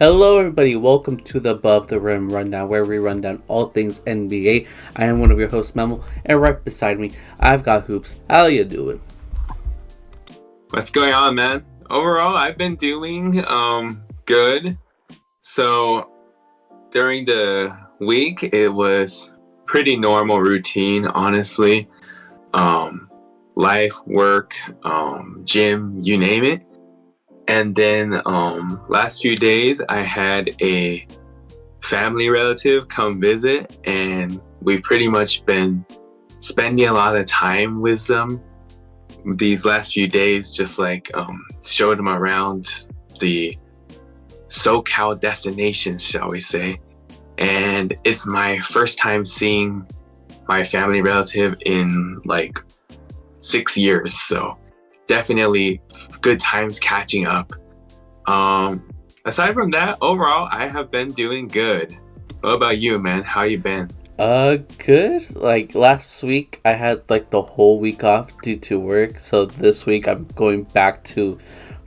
Hello, everybody. Welcome to the Above the Rim Rundown, where we run down all things NBA. I am one of your hosts, Memo, and right beside me, I've got Hoops. How you doing? What's going on, man? Overall, I've been doing good. So during the week, it was pretty normal routine, honestly. Um, Life, work, gym, you name it. And then last few days, I had a family relative come visit, and we've pretty much been spending a lot of time with them these last few days, just like showed them around the SoCal destinations, shall we say. And it's my first time seeing my family relative in like 6 years, so definitely good times catching up. Aside from that, overall, I have been doing good. What about you, man? How you been? Good. Like last week, I had like the whole week off due to work, so this week I'm going back to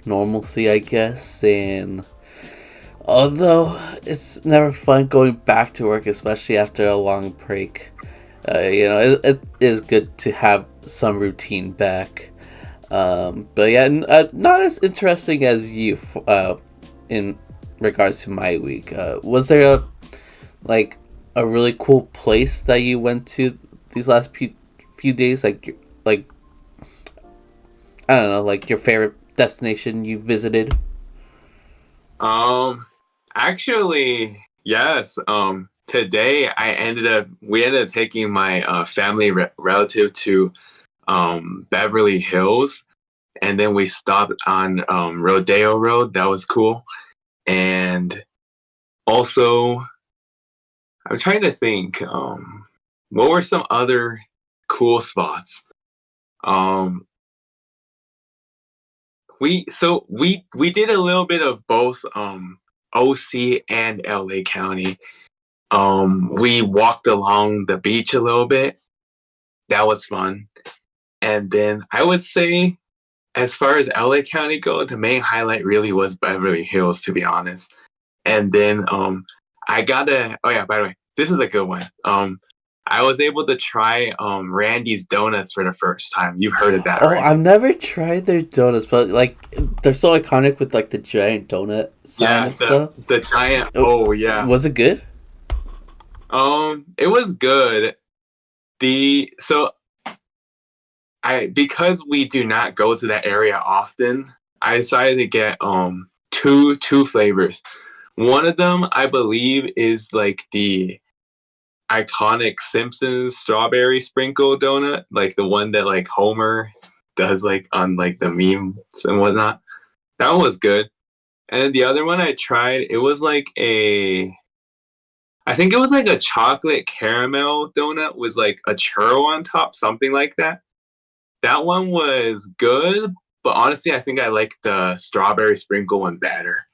normalcy, I guess. And although it's never fun going back to work, especially after a long break, it is good to have some routine back. But yeah, not as interesting as you. In regards to my week, was there like a really cool place that you went to these last few days? Like I don't know, like your favorite destination you visited. Um, Actually, yes. Today we ended up taking my family relative to Beverly Hills, and then we stopped on Rodeo Road. That was cool. And also, I'm trying to think, what were some other cool spots? Um, we did a little bit of both OC and LA County. We walked along the beach a little bit. That was fun. And then I would say, as far as LA County go, the main highlight really was Beverly Hills, to be honest. And then I got a oh yeah, by the way, this is a good one. I was able to try Randy's Donuts for the first time. You've heard of that, Oh, right? I've never tried their donuts, but like they're so iconic with like the giant donut sign Yeah, and stuff. the giant. Oh, Oh yeah. was it good? It was good. The so I Because we do not go to that area often, I decided to get two flavors. One of them, I believe, is like the iconic Simpsons strawberry sprinkle donut, like the one that like Homer does like on like the memes and whatnot. That one was good. And then the other one I tried, it was like I think it was like a chocolate caramel donut with like a churro on top, something like that. That one was good, but honestly, I think I like the strawberry sprinkle one better.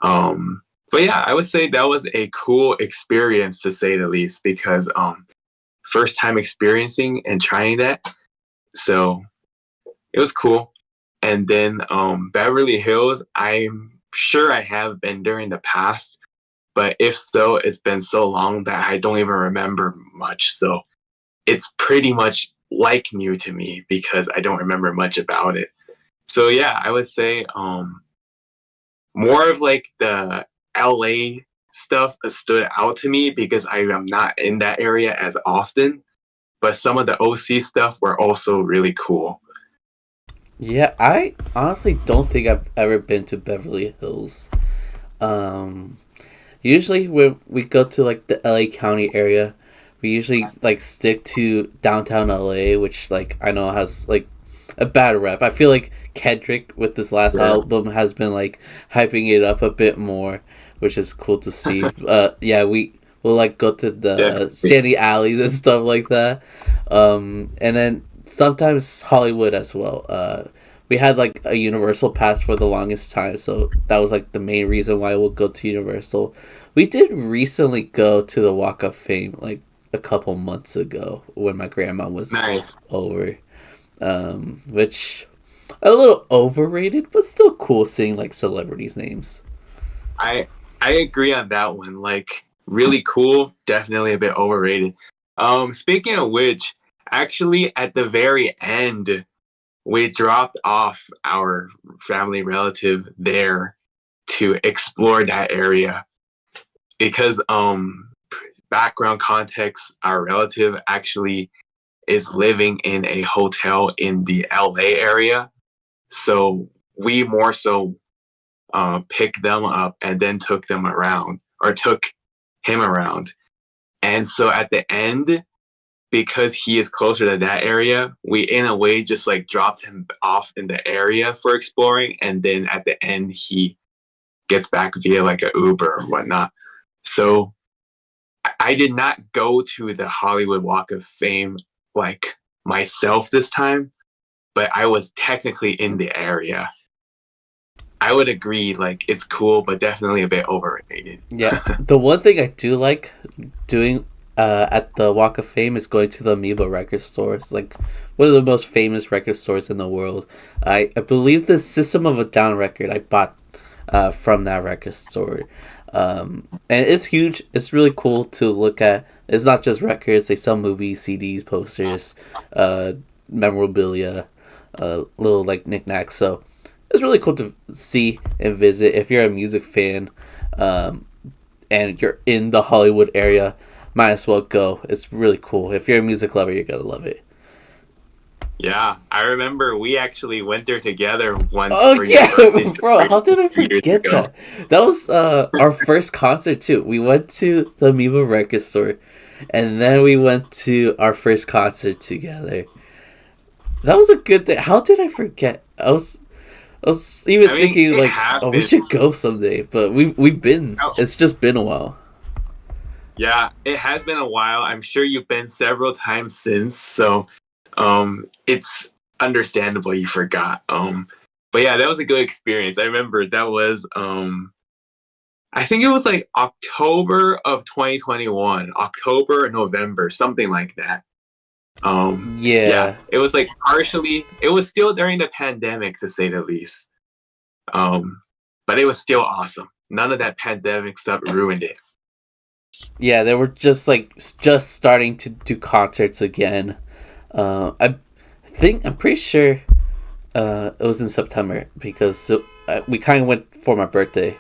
Um, but yeah, I would say that was a cool experience to say the least because first time experiencing and trying that, so it was cool. And then Beverly Hills, I'm sure I have been during the past, but if so, it's been so long that I don't even remember much. So it's pretty much like new to me because I don't remember much about it. So yeah, I would say more of like the LA stuff stood out to me because I am not in that area as often. But some of the OC stuff were also really cool. Yeah, I honestly don't think I've ever been to Beverly Hills. Um, Usually when we go to like the LA County area, we usually like stick to downtown LA, which like I know has like a bad rep. I feel like Kendrick with this last Yeah. album has been like hyping it up a bit more, which is cool to see. Yeah, we'll like go to the Definitely. sandy alleys and stuff like that. And then sometimes Hollywood as well. We had like a Universal pass for the longest time, so that was like the main reason why we'll go to Universal. We did recently go to the Walk of Fame like a couple months ago when my grandma was Nice. over, which a little overrated, but still cool seeing like celebrities' names. I agree on that one. Like, really cool, definitely a bit overrated. Speaking of which, actually at the very end, we dropped off our family relative there to explore that area because background context, our relative actually is living in a hotel in the LA area. So we more so picked them up and then took them around, or took him around. And so at the end, because he is closer to that area, we in a way just like dropped him off in the area for exploring, and then at the end he gets back via like a Uber or whatnot. So I did not go to the Hollywood Walk of Fame like myself this time, but I was technically in the area. I would agree, like it's cool, but definitely a bit overrated. Yeah, the one thing I do like doing at the Walk of Fame is going to the Amoeba record store. It's like one of the most famous record stores in the world. I believe the System of a Down record I bought from that record store. And it's huge. It's really cool to look at. It's not just records. They sell movies, CDs, posters, memorabilia, little like knickknacks. So it's really cool to see and visit if you're a music fan, and you're in the Hollywood area. Might as well go. It's really cool. If you're a music lover, you're gonna love it. Yeah, I remember we actually went there together once Oh for your yeah, birthday bro! celebration How did I 2 years forget ago. that? That was our first concert too. We went to the Amoeba record store, and then we went to our first concert together. That was a good day. How did I forget? I was even I mean, thinking it like, oh, we happens. should go someday. But we've been. Oh, It's just been a while. yeah, it has been a while. I'm sure you've been several times since, so it's understandable you forgot. But yeah, that was a good experience. I remember that was I think it was like October of 2021, October or November, something like that. Yeah, Yeah, it was like partially, it was still during the pandemic to say the least. Um, but it was still awesome. None of that pandemic stuff ruined it. yeah. They were just like just starting to do concerts again. I think I'm pretty sure it was in September because we kind of went for my birthday.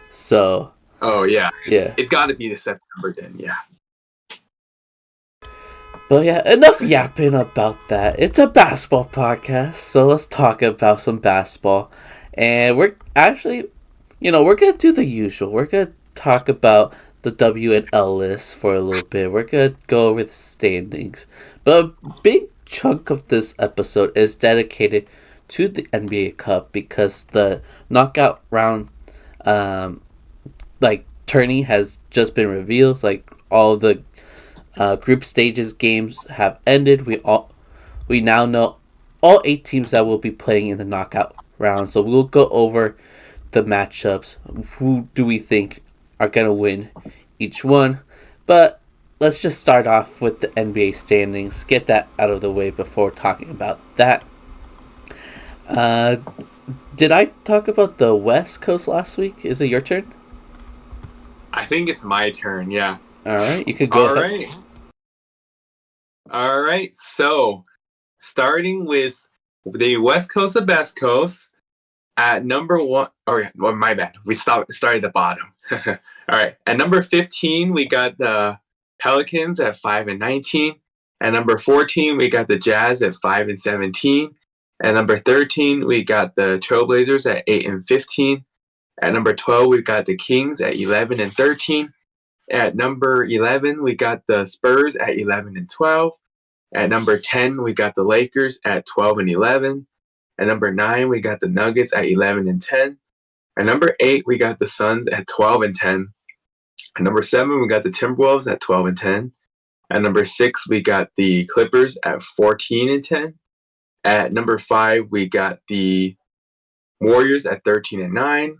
So Oh yeah, yeah, it got to be the September then. Yeah. but yeah, enough yapping about that. It's a basketball podcast, so let's talk about some basketball. And we're actually, we're gonna do the usual. We're gonna talk about the W and L list for a little bit. We're gonna go over the standings, but a big chunk of this episode is dedicated to the NBA Cup because the knockout round, um, like tourney has just been revealed. Like all the group stages games have ended. We now know all 8 teams that will be playing in the knockout round. So we'll go over the matchups. Who do we think are gonna win each one? But let's just start off with the NBA standings. Get that out of the way before talking about that. Uh, did I talk about the West Coast last week? Is it your turn? I think it's my turn. Yeah. All right, you could go All ahead. right. All right. So starting with the West Coast of Best Coast at number one. Oh, yeah, well, my bad. We started at the bottom. All right. At number 15, we got the Pelicans at 5-19. At number 14, we got the Jazz at 5-17. At number 13, we got the Trailblazers at 8-15. At number 12, we got the Kings at 11-13. At number 11, we got the Spurs at 11-12. At number 10, we got the Lakers at 12-11. At number 9, we got the Nuggets at 11-10. At number 8, we got the Suns at 12-10. At number 7, we got the Timberwolves at 12-10. At number 6, we got the Clippers at 14-10. At number 5, we got the Warriors at 13-9.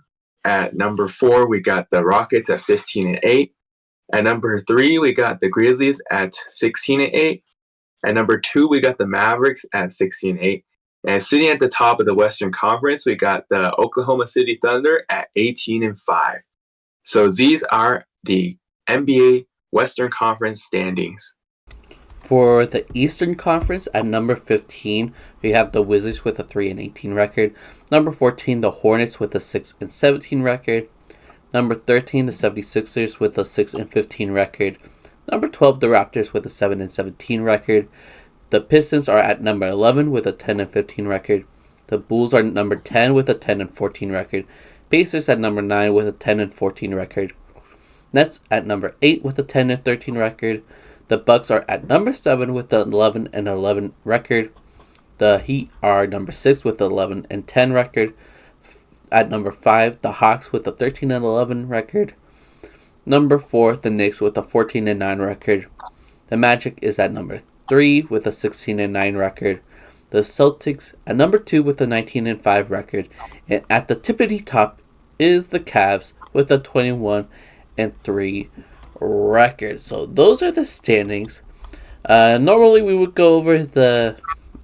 At number 4, we got the Rockets at 15-8. At number 3, we got the Grizzlies at 16-8. At number 2, we got the Mavericks at 16-8. And sitting at the top of the Western Conference, we got the Oklahoma City Thunder at 18-5. So these are the NBA Western Conference standings. For the Eastern Conference, at number 15, we have the Wizards with a 3-18 record. Number 14, the Hornets with a 6-17 record. Number 13, the 76ers with a 6-15 record. Number 12, the Raptors with a 7-17 record. The Pistons are at number 11 with a 10-15 record. The Bulls are number 10 with a 10-14 record. Pacers at number 9 with a 10-14 record. Nets at number 8 with a 10-13 record. The Bucks are at number 7 with an 11-11 record. The Heat are number 6 with an 11-10 record. At number 5, the Hawks with a 13-11 record. Number 4, the Knicks with a 14-9 record. The Magic is at number 3 with a 16-9 record. The Celtics at number 2 with a 19-5 record. And at the tippity top is the Cavs with a 21-3 record. So those are the standings. Normally we would go over the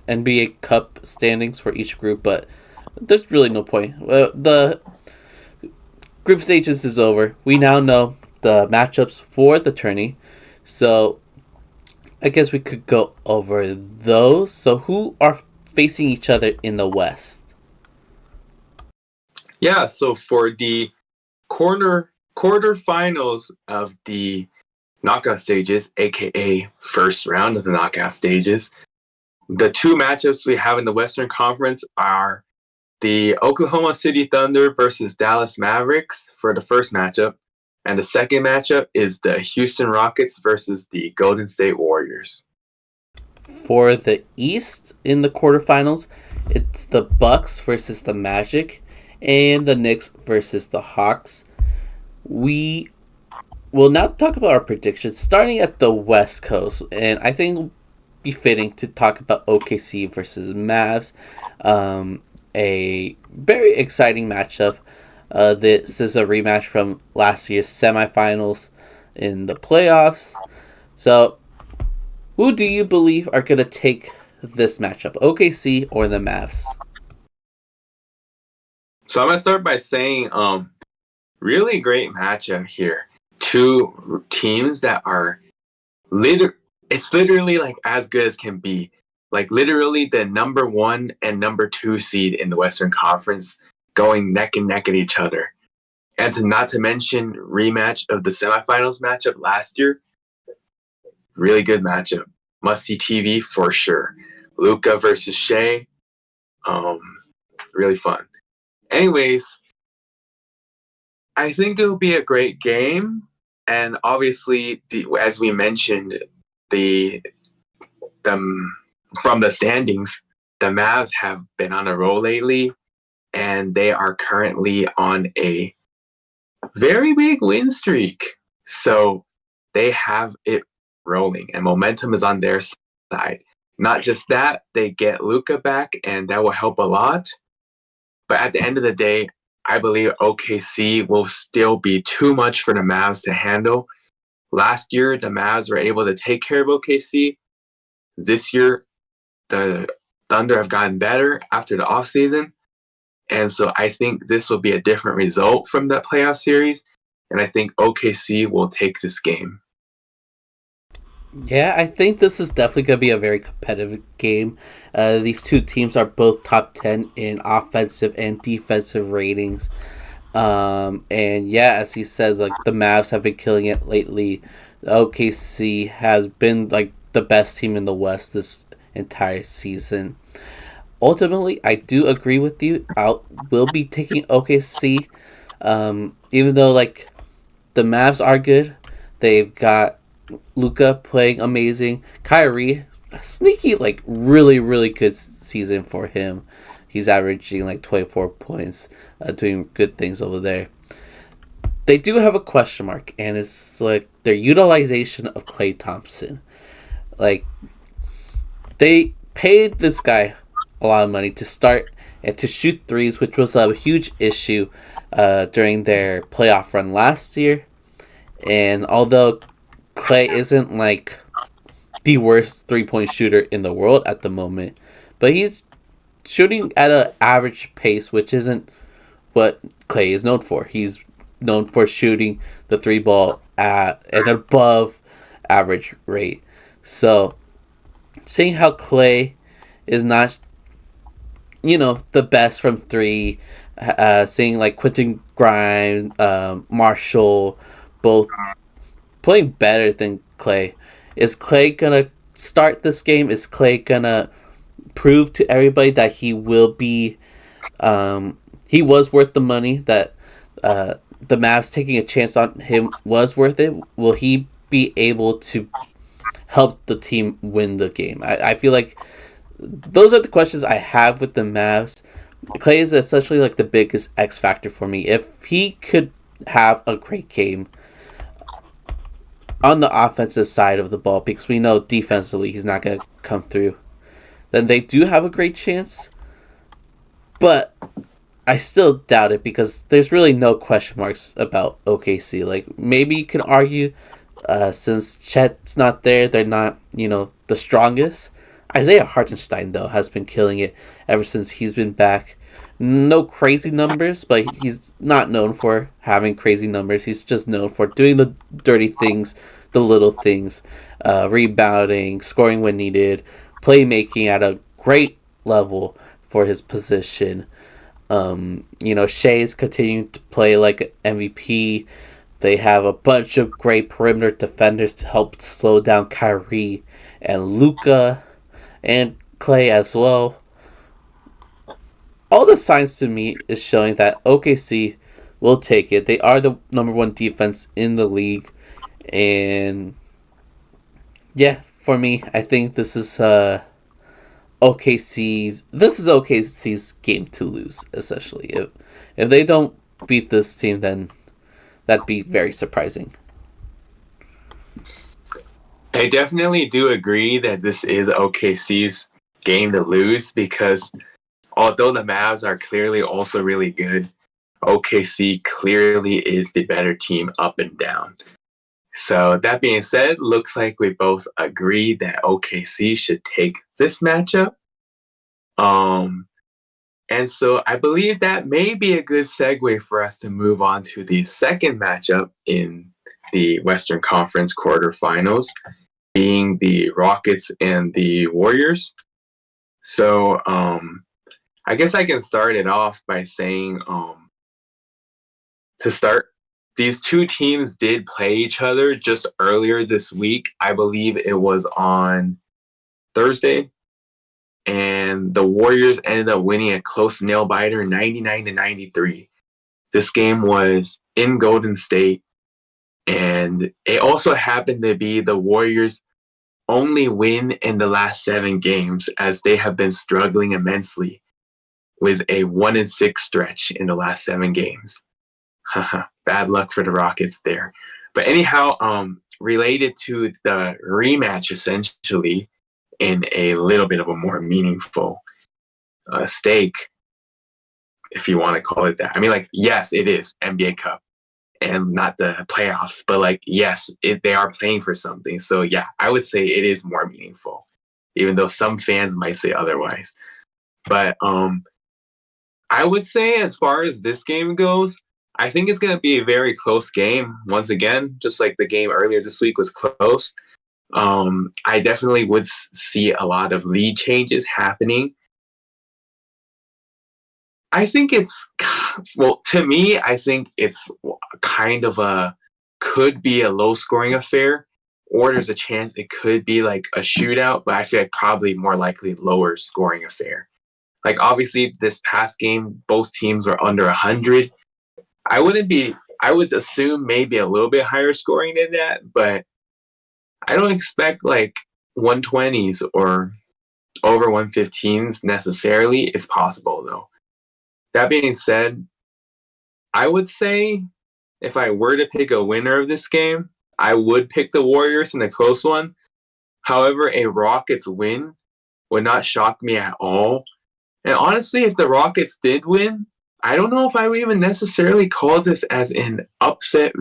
NBA Cup standings for each group, but there's really no point. The group stages is over. We now know the matchups for the tourney. So I guess we could go over those. So who are facing each other in the West? Yeah, so for the quarterfinals of the knockout stages, aka first round of the knockout stages, the two matchups we have in the Western Conference are the Oklahoma City Thunder versus Dallas Mavericks for the first matchup, and the second matchup is the Houston Rockets versus the Golden State Warriors. For the East in the quarterfinals, it's the Bucks versus the Magic and the Knicks versus the Hawks. We will now talk about our predictions, starting at the West Coast, and I think it'll be fitting to talk about OKC versus Mavs. A very exciting matchup. This is a rematch from last year's semifinals in the playoffs. So, who do you believe are going to take this matchup, OKC or the Mavs? So I'm going to start by saying, really great matchup here. Two teams that are it's literally like as good as can be. Like literally the number 1 and number 2 seed in the Western Conference going neck and neck at each other. And not to mention rematch of the semifinals matchup last year. Really good matchup. Must see TV for sure. Luka versus Shea. Really fun. Anyways, I think it will be a great game. And obviously, as we mentioned, from the standings, the Mavs have been on a roll lately, and they are currently on a very big win streak. So they have it rolling, and momentum is on their side. Not just that, they get Luka back, and that will help a lot. But at the end of the day, I believe OKC will still be too much for the Mavs to handle. Last year, the Mavs were able to take care of OKC. This year, the Thunder have gotten better after the offseason. And so I think this will be a different result from that playoff series. And I think OKC will take this game. Yeah, I think this is definitely going to be a very competitive game. These two teams are both top 10 in offensive and defensive ratings. And yeah, as you said, like the Mavs have been killing it lately. OKC has been like the best team in the West this entire season. Ultimately, I do agree with you. I will be taking OKC. Even though like the Mavs are good, they've got Luka playing amazing. Kyrie, sneaky, like really, really good season for him. He's averaging like 24 points, doing good things over there. They do have a question mark, and it's like their utilization of Klay Thompson. Like, they paid this guy a lot of money to start and to shoot threes, which was a huge issue during their playoff run last year. And although Klay isn't like the worst 3-point shooter in the world at the moment, but he's shooting at an average pace, which isn't what Klay is known for. He's known for shooting the three ball at an above average rate. So, seeing how Clay is not, the best from three, seeing like Quentin Grimes, Marshall, both playing better than Clay. Is Clay gonna start this game? Is Clay gonna prove to everybody that he will be, he was worth the money, that the Mavs taking a chance on him was worth it? Will he be able to help the team win the game? I feel like those are the questions I have with the Mavs. Clay is essentially like the biggest X factor for me. If he could have a great game on the offensive side of the ball, because we know defensively he's not going to come through, then they do have a great chance. But I still doubt it because there's really no question marks about OKC. Like, maybe you can argue, since Chet's not there, they're not, the strongest. Isaiah Hartenstein, though, has been killing it ever since he's been back. No crazy numbers, but he's not known for having crazy numbers. He's just known for doing the dirty things, the little things, rebounding, scoring when needed, playmaking at a great level for his position. Shea's continuing to play like an MVP. They have a bunch of great perimeter defenders to help slow down Kyrie and Luka and Clay as well. All the signs to me is showing that OKC will take it. They are the number one defense in the league. And yeah, for me, I think this is OKC's game to lose, essentially. If they don't beat this team, then that'd be very surprising. I definitely do agree that this is OKC's game to lose because although the Mavs are clearly also really good, OKC clearly is the better team up and down. So that being said, looks like we both agree that OKC should take this matchup. And so I believe that may be a good segue for us to move on to the second matchup in the Western Conference quarterfinals, being the Rockets and the Warriors. So I guess I can start it off by saying, to start, these two teams did play each other just earlier this week. I believe it was on Thursday. And the Warriors ended up winning a close nail biter, 99-93. This game was in Golden State, and it also happened to be the Warriors' only win in the last 7 games, as they have been struggling immensely with a 1-6 stretch in the last 7 games. Bad luck for the Rockets there. But anyhow, related to the rematch, essentially, in a little bit of a more meaningful stake, if you want to call it that. I mean, like, yes, it is NBA Cup and not the playoffs, but like, yes, they are playing for something. So yeah, I would say it is more meaningful, even though some fans might say otherwise. But I would say, as far as this game goes, I think it's going to be a very close game. Once again, just like the game earlier this week was close. I definitely would see a lot of lead changes happening. I think to me, I think it's kind of could be a low scoring affair, or there's a chance it could be like a shootout, but I feel like probably more likely lower scoring affair. Like, obviously, this past game, both teams were under 100. I would assume maybe a little bit higher scoring than that, but I don't expect like 120s or over 115s necessarily. It's possible, though. That being said, I would say if I were to pick a winner of this game, I would pick the Warriors in a close one. However, a Rockets win would not shock me at all. And honestly, if the Rockets did win, I don't know if I would even necessarily call this as an upset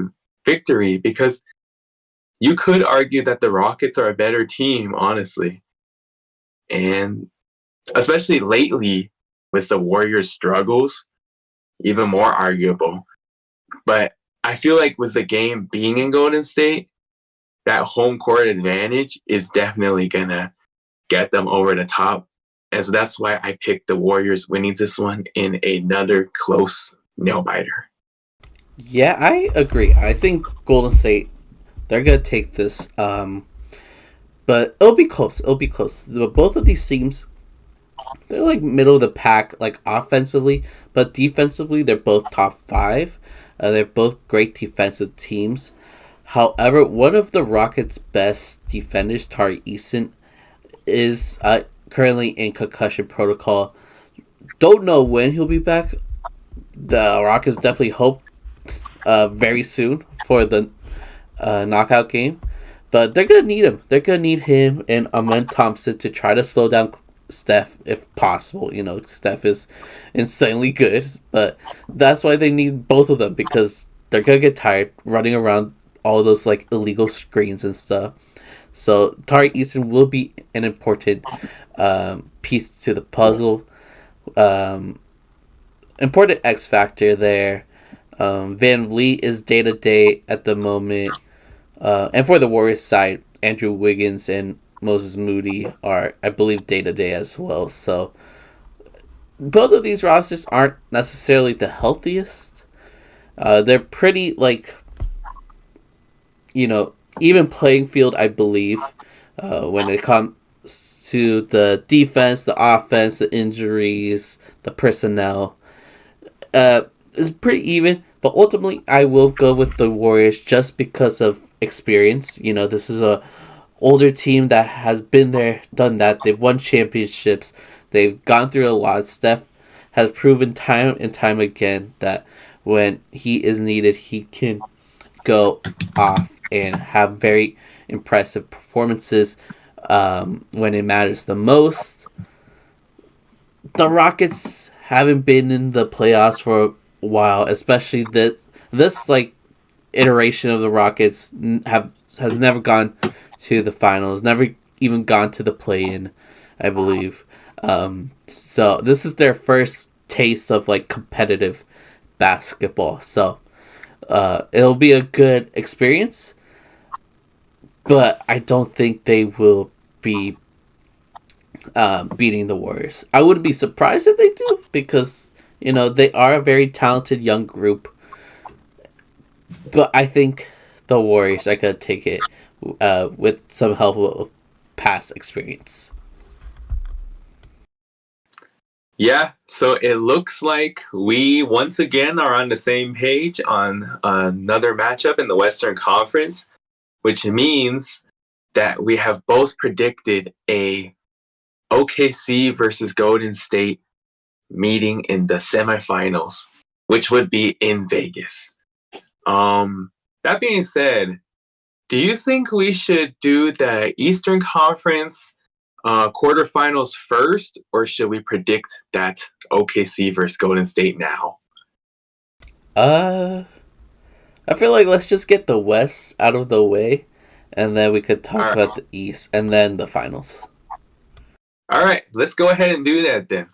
victory, because you could argue that the Rockets are a better team, honestly. And especially lately with the Warriors' struggles, even more arguable. But I feel like with the game being in Golden State, that home court advantage is definitely gonna get them over the top. And so that's why I picked the Warriors winning this one in another close nail biter. Yeah, I agree. I think Golden State, they're gonna take this. But it'll be close. It'll be close. Both of these teams, they're like middle of the pack, like offensively, but defensively, they're both top five. They're both great defensive teams. However, one of the Rockets' best defenders, Tari Eason, is currently in concussion protocol. Don't know when he'll be back. The Rockets definitely hope very soon for the knockout game. But they're gonna need him. They're gonna need him and Amen Thompson to try to slow down Steph if possible. You know, Steph is insanely good, but that's why they need both of them because they're gonna get tired running around all those like illegal screens and stuff. So Tari Eason will be an important piece to the puzzle. Um, Important X factor there. Van Vliet is day to day at the moment. And for the Warriors side, Andrew Wiggins and Moses Moody are, I believe, day to day as well. So both of these rosters aren't necessarily the healthiest. They're pretty, like, even playing field, I believe, when it comes to the defense, the offense, the injuries, the personnel. It's pretty even, but ultimately I will go with the Warriors just because of experience. This is a older team that has been there, done that. They've won championships. They've gone through a lot. Steph has proven time and time again that when he is needed, he can go off and have very impressive performances when it matters the most. The Rockets haven't been in the playoffs for a while, especially this like iteration of the Rockets has never gone to the finals, never even gone to the play-in, I believe. So this is their first taste of like competitive basketball. So it'll be a good experience, but I don't think they will be beating the Warriors. I wouldn't be surprised if they do because they are a very talented young group. But I think the Warriors are gonna take it with some help of past experience. Yeah, so it looks like we once again are on the same page on another matchup in the Western Conference, which means that we have both predicted a OKC versus Golden State meeting in the semifinals, which would be in Vegas. That being said, do you think we should do the Eastern Conference quarterfinals first, or should we predict that OKC versus Golden State now? Uh, I feel like let's just get the West out of the way, and then we could talk All about right, the East and then the finals. all right, let's go ahead and do that then.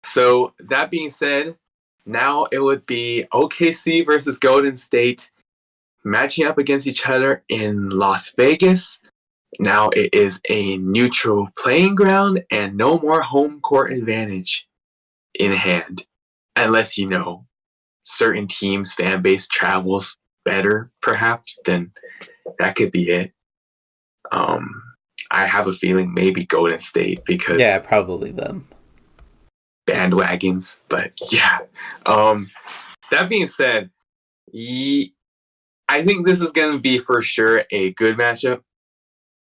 So that being said, now it would be OKC versus Golden State matching up against each other in Las Vegas. Now it is a neutral playing ground and no more home court advantage in hand, unless certain teams' fan base travels better, perhaps. Then that could be it. Um, I have a feeling maybe Golden State Yeah, because probably them. bandwagons, but yeah. Um, that being said, I think this is going to be for sure a good matchup.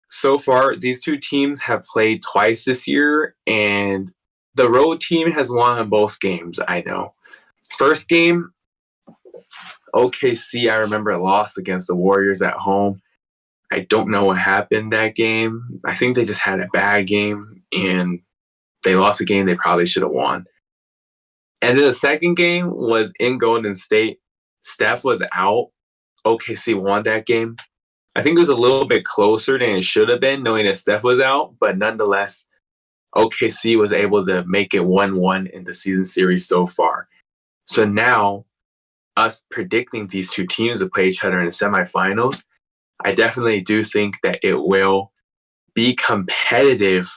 So far, these two teams have played twice this year, and the road team has won both games. I know. First game, OKC, I remember lost against the Warriors at home. I don't know what happened that game. I think they just had a bad game and they lost a game they probably should have won. And then the second game was in Golden State. Steph was out. OKC won that game. I think it was a little bit closer than it should have been, knowing that Steph was out, but nonetheless, OKC was able to make it 1-1 in the season series so far. So now us predicting these two teams to play each other in the semifinals, I definitely do think that it will be competitive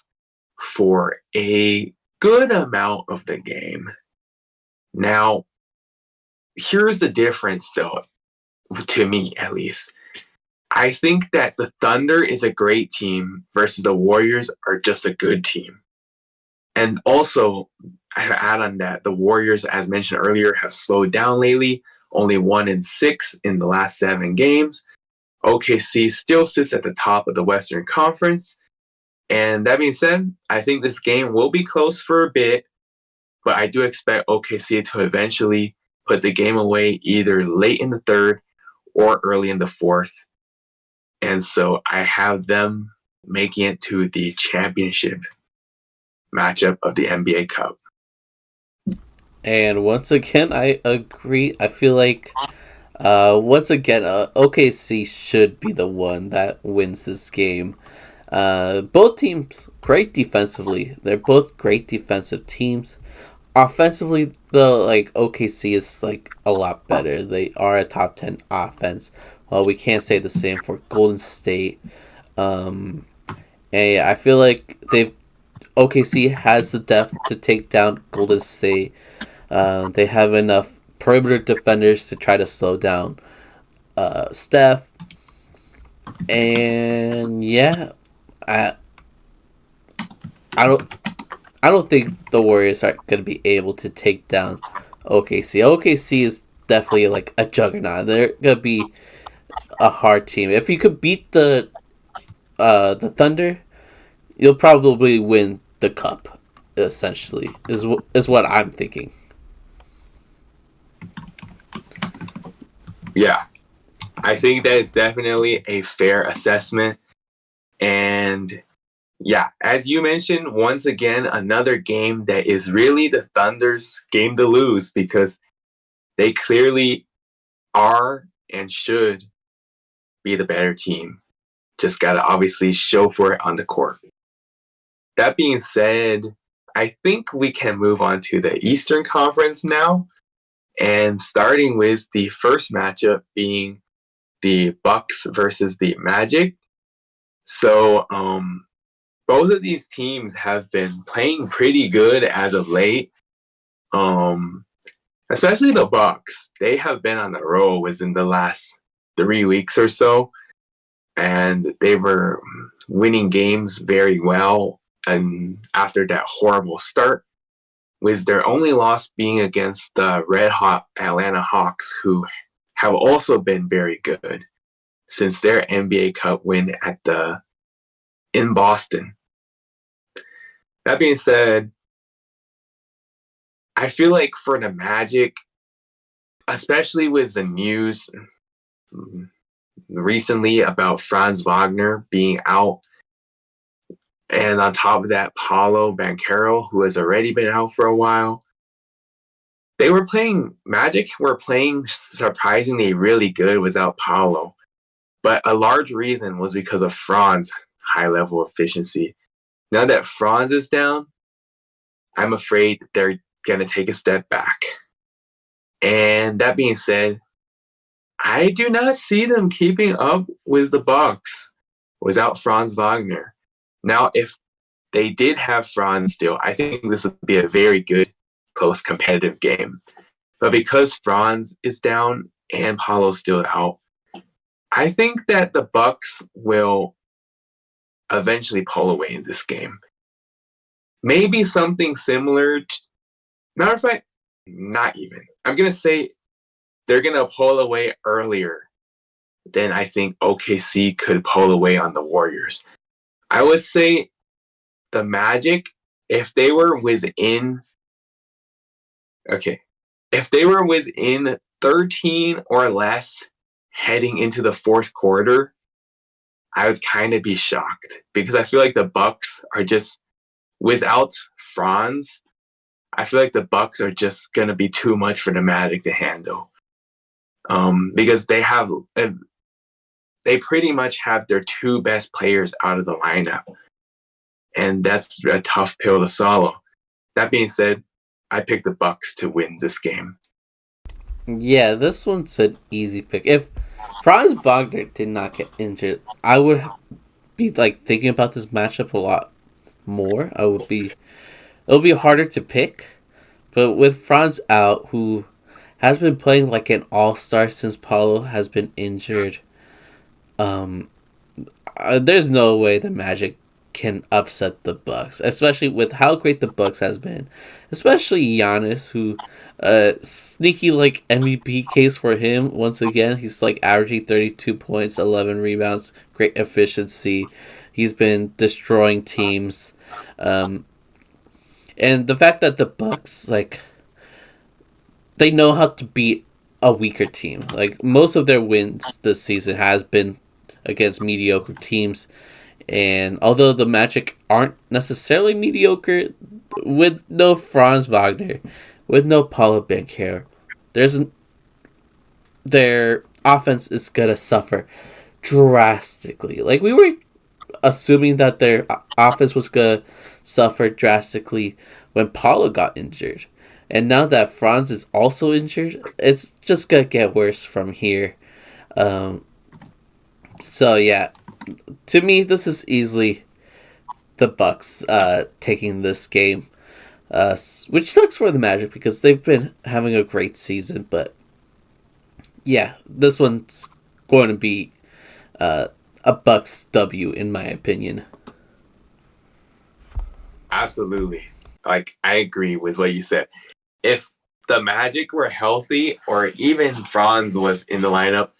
for a good amount of the game. Now, here's the difference, though, to me at least. I think that the Thunder is a great team versus the Warriors are just a good team. And also, I add on that the Warriors, as mentioned earlier, have slowed down lately, only 1-6 in the last 7 games. OKC still sits at the top of the Western Conference. And that being said, I think this game will be close for a bit, but I do expect OKC to eventually put the game away either late in the third or early in the fourth. And so I have them making it to the championship matchup of the NBA Cup. And once again, I agree. I feel like once again, OKC should be the one that wins this game. Both teams great defensively. They're both great defensive teams. Offensively, though, like OKC is like a lot better. They are a top 10 offense. Well, we can't say the same for Golden State. Um, and I feel like OKC has the depth to take down Golden State. They have enough perimeter defenders to try to slow down Steph. And yeah, I I don't think the Warriors are going to be able to take down OKC. OKC is definitely like a juggernaut. They're going to be a hard team. If you could beat the Thunder, you'll probably win the cup. Essentially, is what I'm thinking. Yeah, I think that is definitely a fair assessment. And yeah, as you mentioned, once again, another game that is really the Thunder's game to lose because they clearly are and should be the better team. Just got to obviously show for it on the court. That being said, I think we can move on to the Eastern Conference now. And starting with the first matchup being the Bucks versus the Magic. So, both of these teams have been playing pretty good as of late. Um, Especially the Bucks. They have been on the roll within the last 3 weeks or so, and they were winning games very well. And after that horrible start, with their only loss being against the red hot Atlanta Hawks, who have also been very good since their NBA Cup win in Boston. That being said, I feel like for the Magic, especially with the news recently about Franz Wagner being out, and on top of that, Paolo Banchero, who has already been out for a while, Magic were playing surprisingly really good without Paolo. But a large reason was because of Franz's high level efficiency. Now that Franz is down, I'm afraid they're going to take a step back. And that being said, I do not see them keeping up with the Bucks without Franz Wagner. Now, if they did have Franz still, I think this would be a very good, close, competitive game. But because Franz is down and Paulo's still out, I think that the Bucks will eventually pull away in this game. Maybe something similar. Matter of fact, not even. I'm going to say they're going to pull away earlier than I think OKC could pull away on the Warriors. I would say the Magic, if they were within 13 or less heading into the fourth quarter, I would kind of be shocked because I feel like the Bucks are just without Franz. I feel like the Bucks are just gonna be too much for the Magic to handle, because they pretty much have their two best players out of the lineup, and that's a tough pill to swallow. That being said, I pick the Bucks to win this game. Yeah, this one's an easy pick. If Franz Wagner did not get injured, I would be like thinking about this matchup a lot more. It'll be harder to pick, but with Franz out, who has been playing like an all-star since Paulo has been injured, um, there's no way the Magic can upset the Bucks, especially with how great the Bucks has been, especially Giannis, who sneaky like MVP case for him once again. He's like averaging 32 points, 11 rebounds, great efficiency. He's been destroying teams, um, and the fact that the Bucks like they know how to beat a weaker team. Like most of their wins this season has been against mediocre teams. And although the Magic aren't necessarily mediocre, with no Franz Wagner, with no Paulo Banchero, there's an, their offense is gonna suffer drastically. Like we were assuming that their offense was gonna suffer drastically when Paulo got injured, and now that Franz is also injured, it's just gonna get worse from here. Um, so yeah, to me, this is easily the Bucks taking this game, which sucks for the Magic because they've been having a great season. But yeah, this one's going to be uh, a Bucks W in my opinion. Absolutely. Like, I agree with what you said. If the Magic were healthy, or even Franz was in the lineup,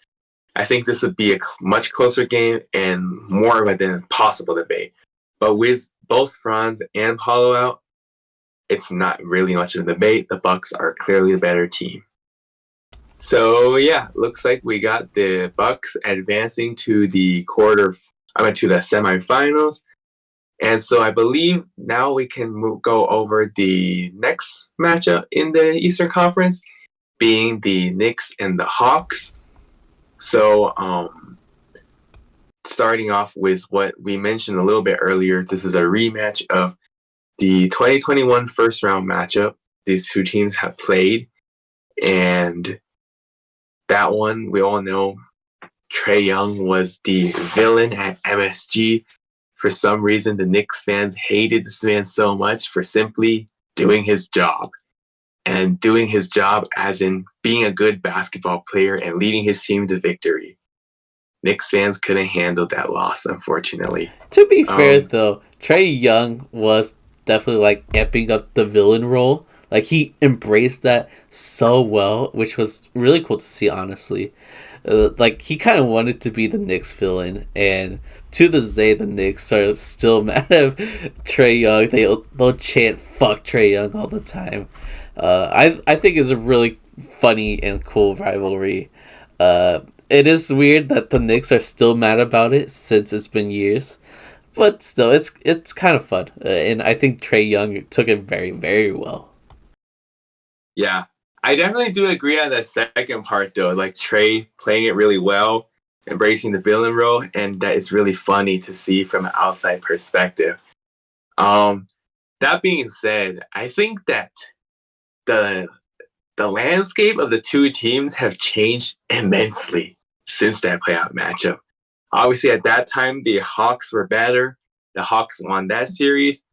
I think this would be a much closer game and more of an impossible debate. But with both Franz and Paulo out, it's not really much of a debate. The Bucks are clearly the better team. So yeah, looks like we got the Bucks advancing to to the semifinals. And so I believe now we can go over the next matchup in the Eastern Conference, being the Knicks and the Hawks. So starting off with what we mentioned a little bit earlier, this is a rematch of the 2021 first round matchup these two teams have played. And that one, we all know Trae Young was the villain at MSG. For some reason, the Knicks fans hated this man so much for simply doing his job. And doing his job as in being a good basketball player and leading his team to victory. Knicks fans couldn't handle that loss, unfortunately. To be fair, though, Trae Young was definitely like amping up the villain role. Like he embraced that so well, which was really cool to see. Honestly, like he kind of wanted to be the Knicks villain, and to this day, the Knicks are still mad at Trae Young. They'll chant "fuck Trae Young" all the time. I think it's a really funny and cool rivalry. It is weird that the Knicks are still mad about it since it's been years, but still, it's kind of fun, and I think Trae Young took it very very well. Yeah, I definitely do agree on that second part though. Like Trae playing it really well, embracing the villain role, and that is really funny to see from an outside perspective. Um, that being said, I think that the the landscape of the two teams have changed immensely since that playoff matchup. Obviously, at that time, the Hawks were better. The Hawks won that series,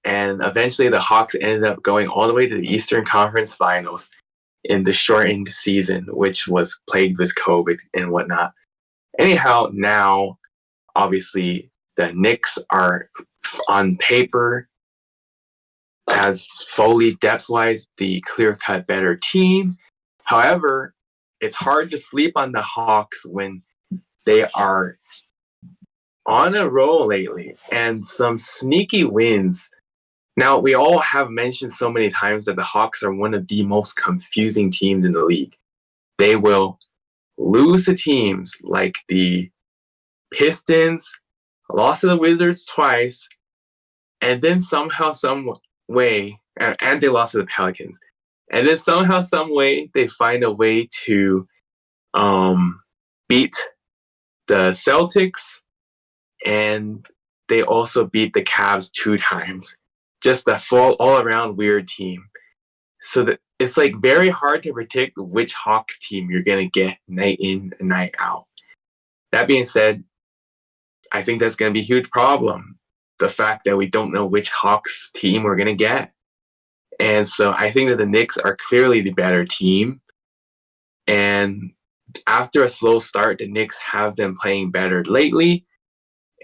and eventually the Hawks ended up going all the way to the Eastern Conference Finals in the shortened season, which was plagued with COVID and whatnot. Anyhow, now, obviously, the Knicks are on paper as fully depth-wise the clear-cut better team. However, it's hard to sleep on the Hawks when they are on a roll lately and some sneaky wins. Now, we all have mentioned so many times that the Hawks are one of the most confusing teams in the league. They will lose to teams like the Pistons, lost to the Wizards twice, and then somehow, some way, and they lost to the Pelicans. And then somehow, some way, they find a way to beat the Celtics, and they also beat the Cavs 2 times. Just a full all-around weird team. So that it's like very hard to predict which Hawks team you're gonna get night in and night out. That being said, I think that's gonna be a huge problem. The fact that we don't know which Hawks team we're gonna get. And so I think that the Knicks are clearly the better team. And after a slow start, the Knicks have been playing better lately.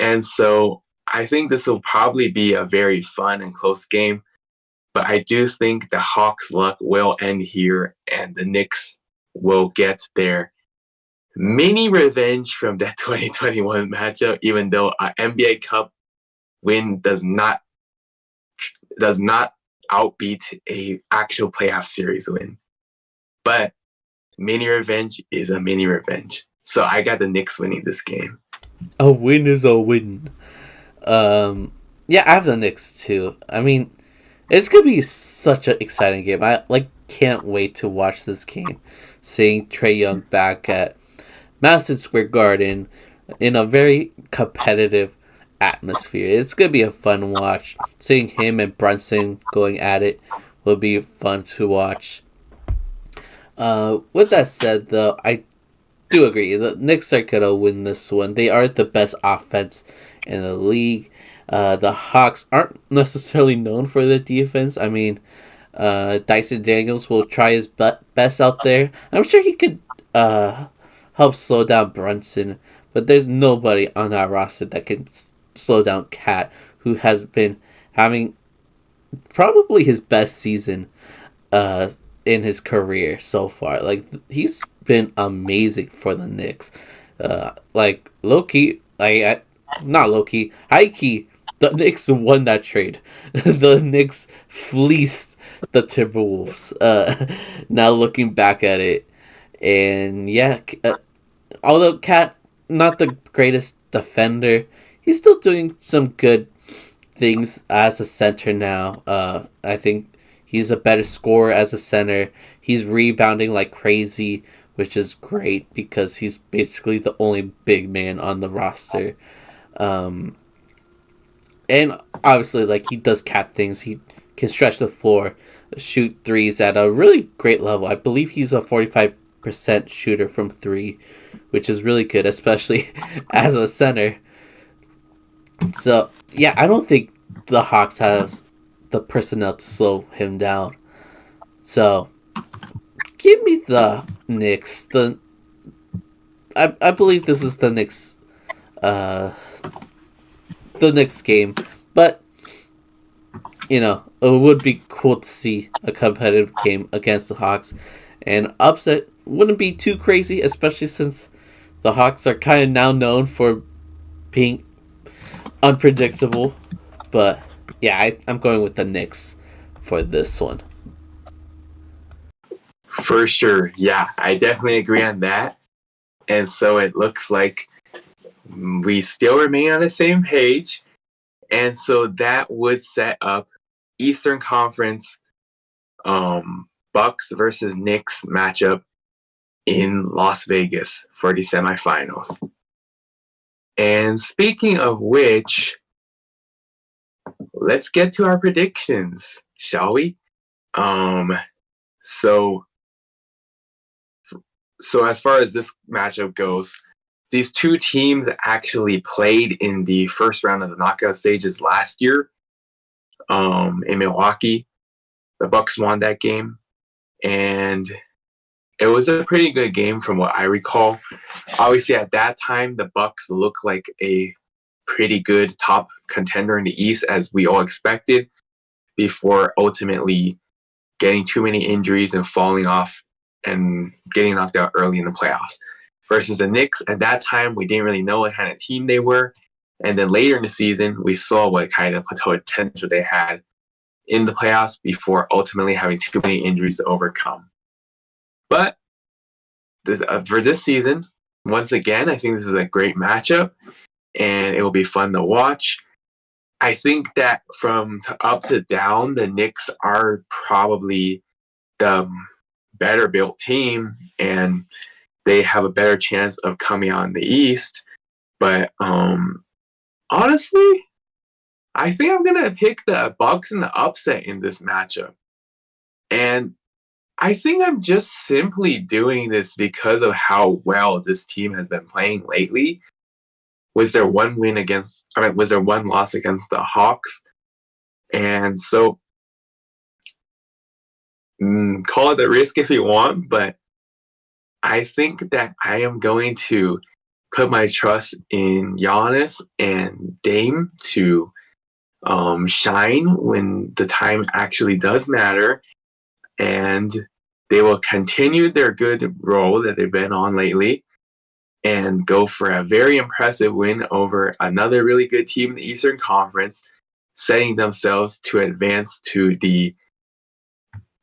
And so I think this will probably be a very fun and close game. But I do think the Hawks' luck will end here, and the Knicks will get their mini revenge from that 2021 matchup, even though an NBA Cup win does not outbeat a actual playoff series win. But mini revenge is a mini revenge. So I got the Knicks winning this game. A win is a win. Yeah, I have the Knicks too. I mean, it's gonna be such an exciting game. I can't wait to watch this game. Seeing Trae Young back at Madison Square Garden in a very competitive atmosphere. It's gonna be a fun watch. Seeing him and Brunson going at it will be fun to watch. With that said, though, I do agree. The Knicks are gonna win this one. They are the best offense in the league. The Hawks aren't necessarily known for their defense. I mean, Dyson Daniels will try his best out there. I'm sure he could help slow down Brunson, but there's nobody on that roster that can slow down Cat, who has been having probably his best season in his career so far. He's been amazing for the Knicks. Low key, not low key, high key. The Knicks won that trade. The Knicks fleeced the Timberwolves. Now looking back at it, and yeah, although Cat not the greatest defender, he's still doing some good things as a center now. I think he's a better scorer as a center. He's rebounding like crazy, which is great because he's basically the only big man on the roster. And obviously, he does Cat things. He can stretch the floor, shoot threes at a really great level. I believe he's a 45% shooter from three, which is really good, especially as a center. So, yeah, I don't think the Hawks have the personnel to slow him down. So, give me the Knicks. I believe this is the Knicks game. But, it would be cool to see a competitive game against the Hawks. And upset wouldn't be too crazy, especially since the Hawks are kind of now known for being unpredictable. But, yeah, I'm going with the Knicks for this one. For sure. Yeah, I definitely agree on that. And so it looks like we still remain on the same page. And so that would set up Eastern Conference Bucks versus Knicks matchup in Las Vegas for the semifinals. And speaking of which, let's get to our predictions, shall we? So as far as this matchup goes, these two teams actually played in the first round of the knockout stages last year in Milwaukee. The Bucks won that game, and it was a pretty good game from what I recall. Obviously, at that time, the Bucks looked like a pretty good top contender in the East, as we all expected, before ultimately getting too many injuries and falling off and getting knocked out early in the playoffs. Versus the Knicks, at that time, we didn't really know what kind of team they were. And then later in the season, we saw what kind of potential they had in the playoffs before ultimately having too many injuries to overcome. But for this season, once again, I think this is a great matchup, and it will be fun to watch. I think that from up to down, the Knicks are probably the better built team, and they have a better chance of coming out in the East. But honestly, I think I'm gonna pick the Bucks in the upset in this matchup. And I think I'm just simply doing this because of how well this team has been playing lately. Was there one loss against the Hawks? And so, call it a risk if you want, but I think that I am going to put my trust in Giannis and Dame to shine when the time actually does matter, and they will continue their good role that they've been on lately and go for a very impressive win over another really good team in the Eastern Conference, setting themselves to advance to the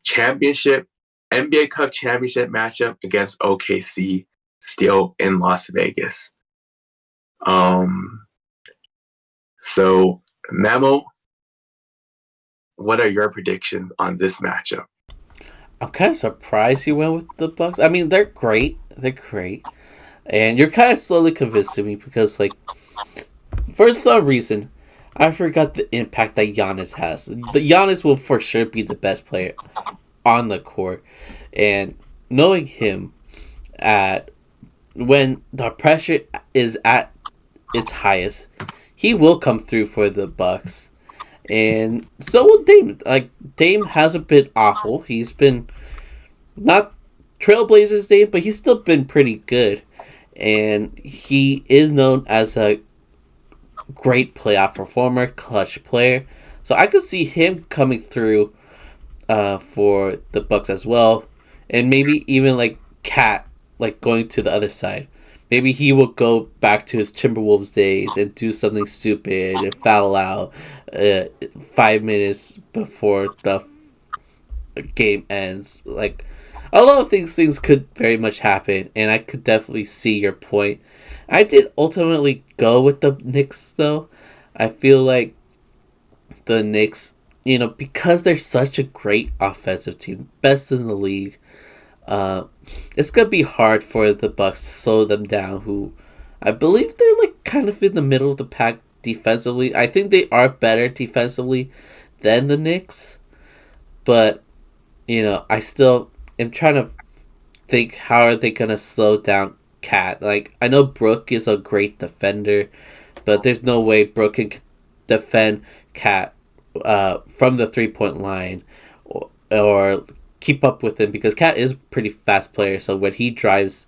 championship, NBA Cup championship matchup against OKC, still in Las Vegas. Um, so, Memo, what are your predictions on this matchup? I'm kind of surprised you went with the Bucks. I mean, they're great. They're great. And you're kind of slowly convincing me because, like, for some reason, I forgot the impact that Giannis has. The Giannis will for sure be the best player on the court, and knowing him at when the pressure is at its highest, he will come through for the Bucks. And so will Dame. Like Dame hasn't been awful. He's been not Trailblazers Dame, but he's still been pretty good. And he is known as a great playoff performer, clutch player. So I could see him coming through for the Bucks as well, and maybe even like Cat, like going to the other side. Maybe he will go back to his Timberwolves days and do something stupid and foul out 5 minutes before the game ends. Like a lot of things could very much happen, and I could definitely see your point. I did ultimately go with the Knicks though. I feel like the Knicks, because they're such a great offensive team, best in the league, uh, it's gonna be hard for the Bucks to slow them down. Who, I believe they're like kind of in the middle of the pack defensively. I think they are better defensively than the Knicks, but I still am trying to think how are they gonna slow down Cat. Like I know Brooke is a great defender, but there's no way Brooke can defend Cat from the 3 point line or keep up with him because Cat is a pretty fast player. So when he drives,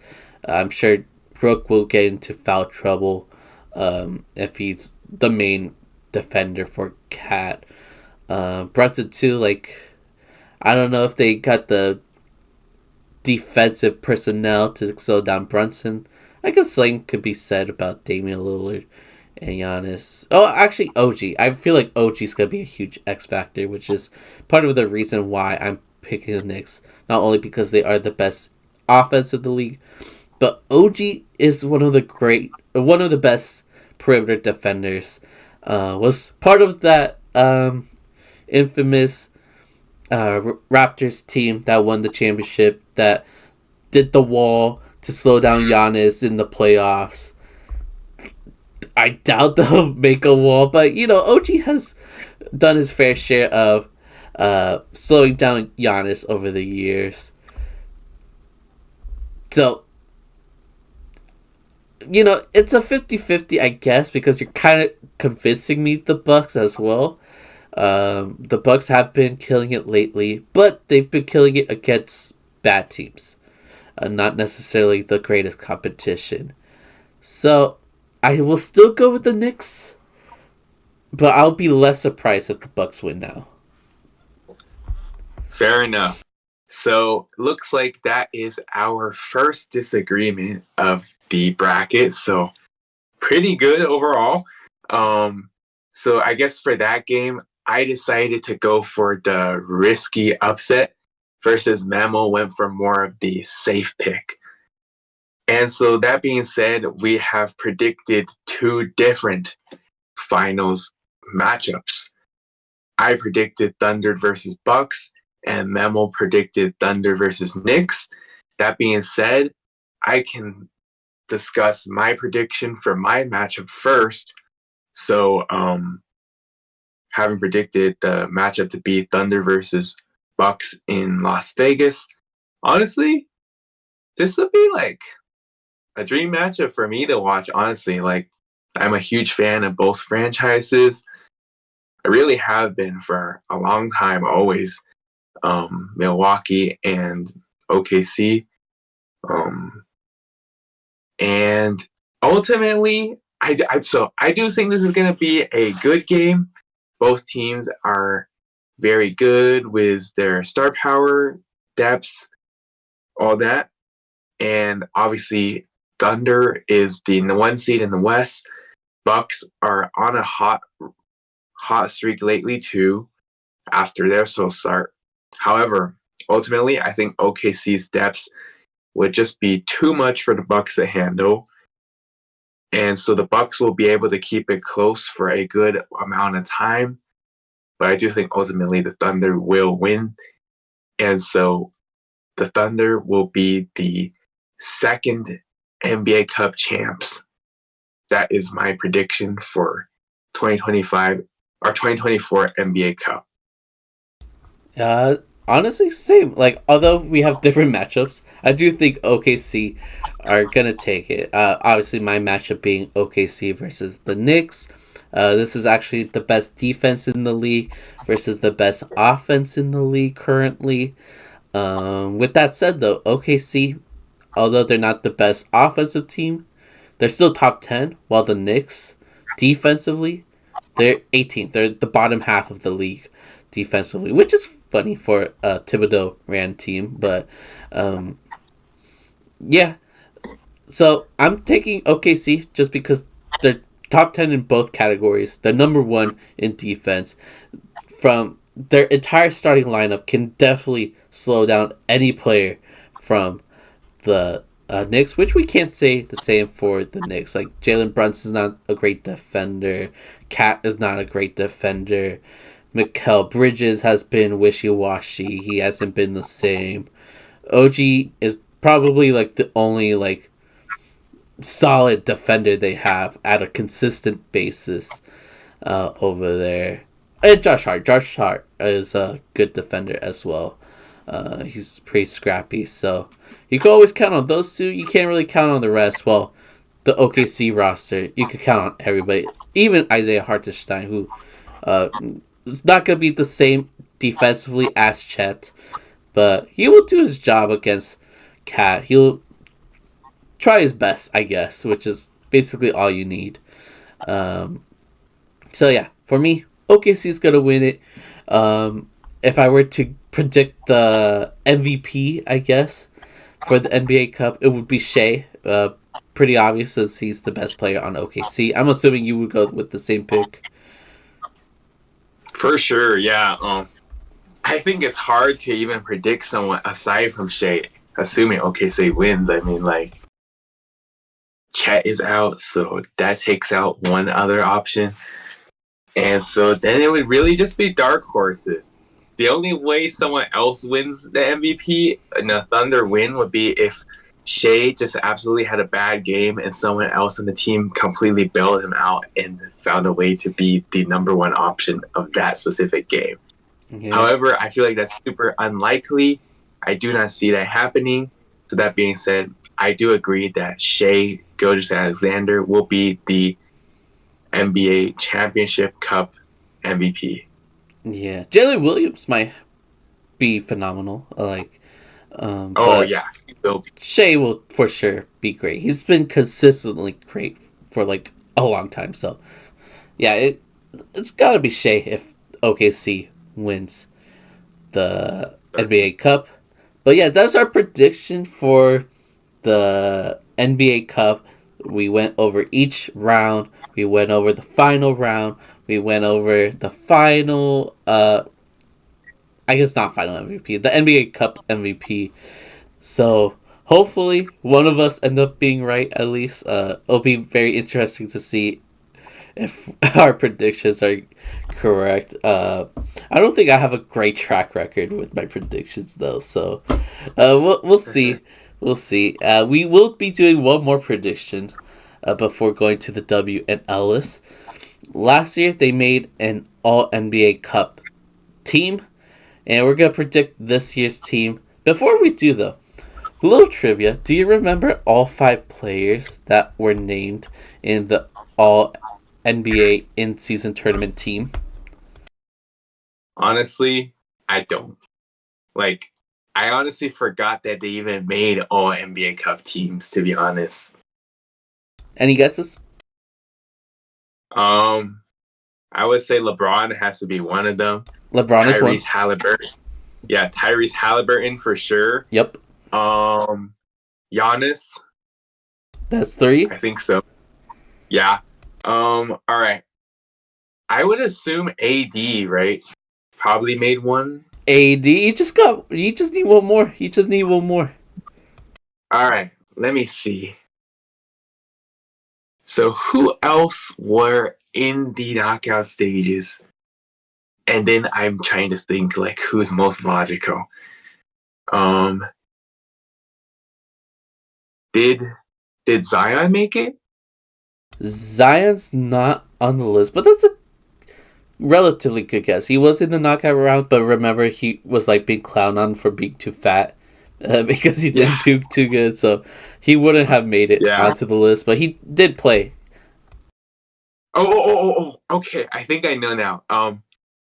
I'm sure Brooke will get into foul trouble if he's the main defender for Cat. Brunson too, like I don't know if they got the defensive personnel to slow down Brunson. I guess same could be said about Damian Lillard and Giannis. Oh, actually, OG. I feel like OG's gonna be a huge X factor, which is part of the reason why I'm picking the Knicks. Not only because they are the best offense in the league, but OG is one of the best perimeter defenders. Was part of that infamous Raptors team that won the championship that did the wall to slow down Giannis in the playoffs. I doubt they'll make a wall, but OG has done his fair share of slowing down Giannis over the years. So, it's a 50-50, I guess, because you're kind of convincing me the Bucks as well. The Bucks have been killing it lately, but they've been killing it against bad teams, not necessarily the greatest competition. So I will still go with the Knicks, but I'll be less surprised if the Bucks win now. Fair enough. So looks like that is our first disagreement of the bracket. So pretty good overall. So I guess for that game, I decided to go for the risky upset versus Memo went for more of the safe pick. And so that being said, we have predicted two different finals matchups. I predicted Thunder versus Bucks, and Memo predicted Thunder versus Knicks. That being said, I can discuss my prediction for my matchup first. So, having predicted the matchup to be Thunder versus Bucks in Las Vegas. Honestly, this would be like a dream matchup for me to watch. Honestly, like I'm a huge fan of both franchises. I really have been for a long time, always. Milwaukee and OKC. Um, and ultimately, I do think this is going to be a good game. Both teams are very good with their star power, depth, all that. And obviously, Thunder is the one seed in the West. Bucks are on a hot streak lately too after their slow start. However, ultimately, I think OKC's depth would just be too much for the Bucks to handle. And so the Bucks will be able to keep it close for a good amount of time. But I do think ultimately the Thunder will win. And so the Thunder will be the second NBA Cup champs. That is my prediction for 2025 or 2024 NBA Cup. Honestly, same. Like, although we have different matchups, I do think OKC are gonna take it. Obviously, my matchup being OKC versus the Knicks. This is actually the best defense in the league versus the best offense in the league currently. With that said, though, OKC, although they're not the best offensive team, they're still top 10, while the Knicks, defensively, they're 18th. They're the bottom half of the league defensively, which is funny for a Thibodeau ran team. But yeah, so I'm taking OKC just because they're top 10 in both categories. They're number one in defense. From their entire starting lineup can definitely slow down any player from the Knicks, which we can't say the same for the Knicks. Like, Jalen Brunson's not a great defender. Cat is not a great defender. Mikal Bridges has been wishy-washy. He hasn't been the same. OG is probably like the only like solid defender they have at a consistent basis over there. And Josh Hart. Josh Hart is a good defender as well. He's pretty scrappy, so you can always count on those two. You can't really count on the rest. Well, the OKC roster, you can count on everybody, even Isaiah Hartenstein, who is not going to be the same defensively as Chet, but he will do his job against Cat. He'll try his best, I guess, which is basically all you need. So yeah, for me, OKC's going to win it. If I were to predict the MVP, I guess, for the NBA Cup, it would be Shea. Pretty obvious since he's the best player on OKC. I'm assuming you would go with the same pick. For sure, yeah. I think it's hard to even predict someone aside from Shea, assuming OKC wins. I mean, like, Chet is out, so that takes out one other option. And so then it would really just be dark horses. The only way someone else wins the MVP and the Thunder win would be if Shea just absolutely had a bad game and someone else on the team completely bailed him out and found a way to be the number one option of that specific game. Yeah. However, I feel like that's super unlikely. I do not see that happening. So that being said, I do agree that Shea Gilgeous-Alexander will be the NBA Championship Cup MVP. Yeah, Jalen Williams might be phenomenal. Yeah, Shea will for sure be great. He's been consistently great for like a long time. So yeah, it's got to be Shea if OKC wins the NBA Cup. But yeah, that's our prediction for the NBA Cup. We went over each round. We went over the final round. We went over the final, I guess not final MVP, the NBA Cup MVP. So hopefully one of us end up being right at least. It'll be very interesting to see if our predictions are correct. I don't think I have a great track record with my predictions though, so we'll see. We'll see. We will be doing one more prediction before going to the W and Ellis. Last year, they made an All-NBA Cup team, And we're going to predict this year's team. Before we do, though, a little trivia. Do you remember all 5 players that were named in the All NBA in season tournament team? Honestly, I don't. Like, I honestly forgot that they even made all NBA Cup teams, to be honest. Any guesses? Um, I would say LeBron has to be one of them. LeBron is one. Tyrese Halliburton. Yeah, Tyrese Halliburton for sure. Yep. Giannis. That's 3. I think so. Yeah. All right. I would assume AD, right? Probably made one. AD, you just need one more. You just need one more. All right. Let me see. So who else were in the knockout stages? And then I'm trying to think like who's most logical. Did Zion make it? Zion's not on the list, but that's a relatively good guess. He was in the knockout round, but remember he was like being clowned on for being too fat because he didn't do too good, so he wouldn't have made it onto the list. But he did play. Oh. Okay, I think I know now.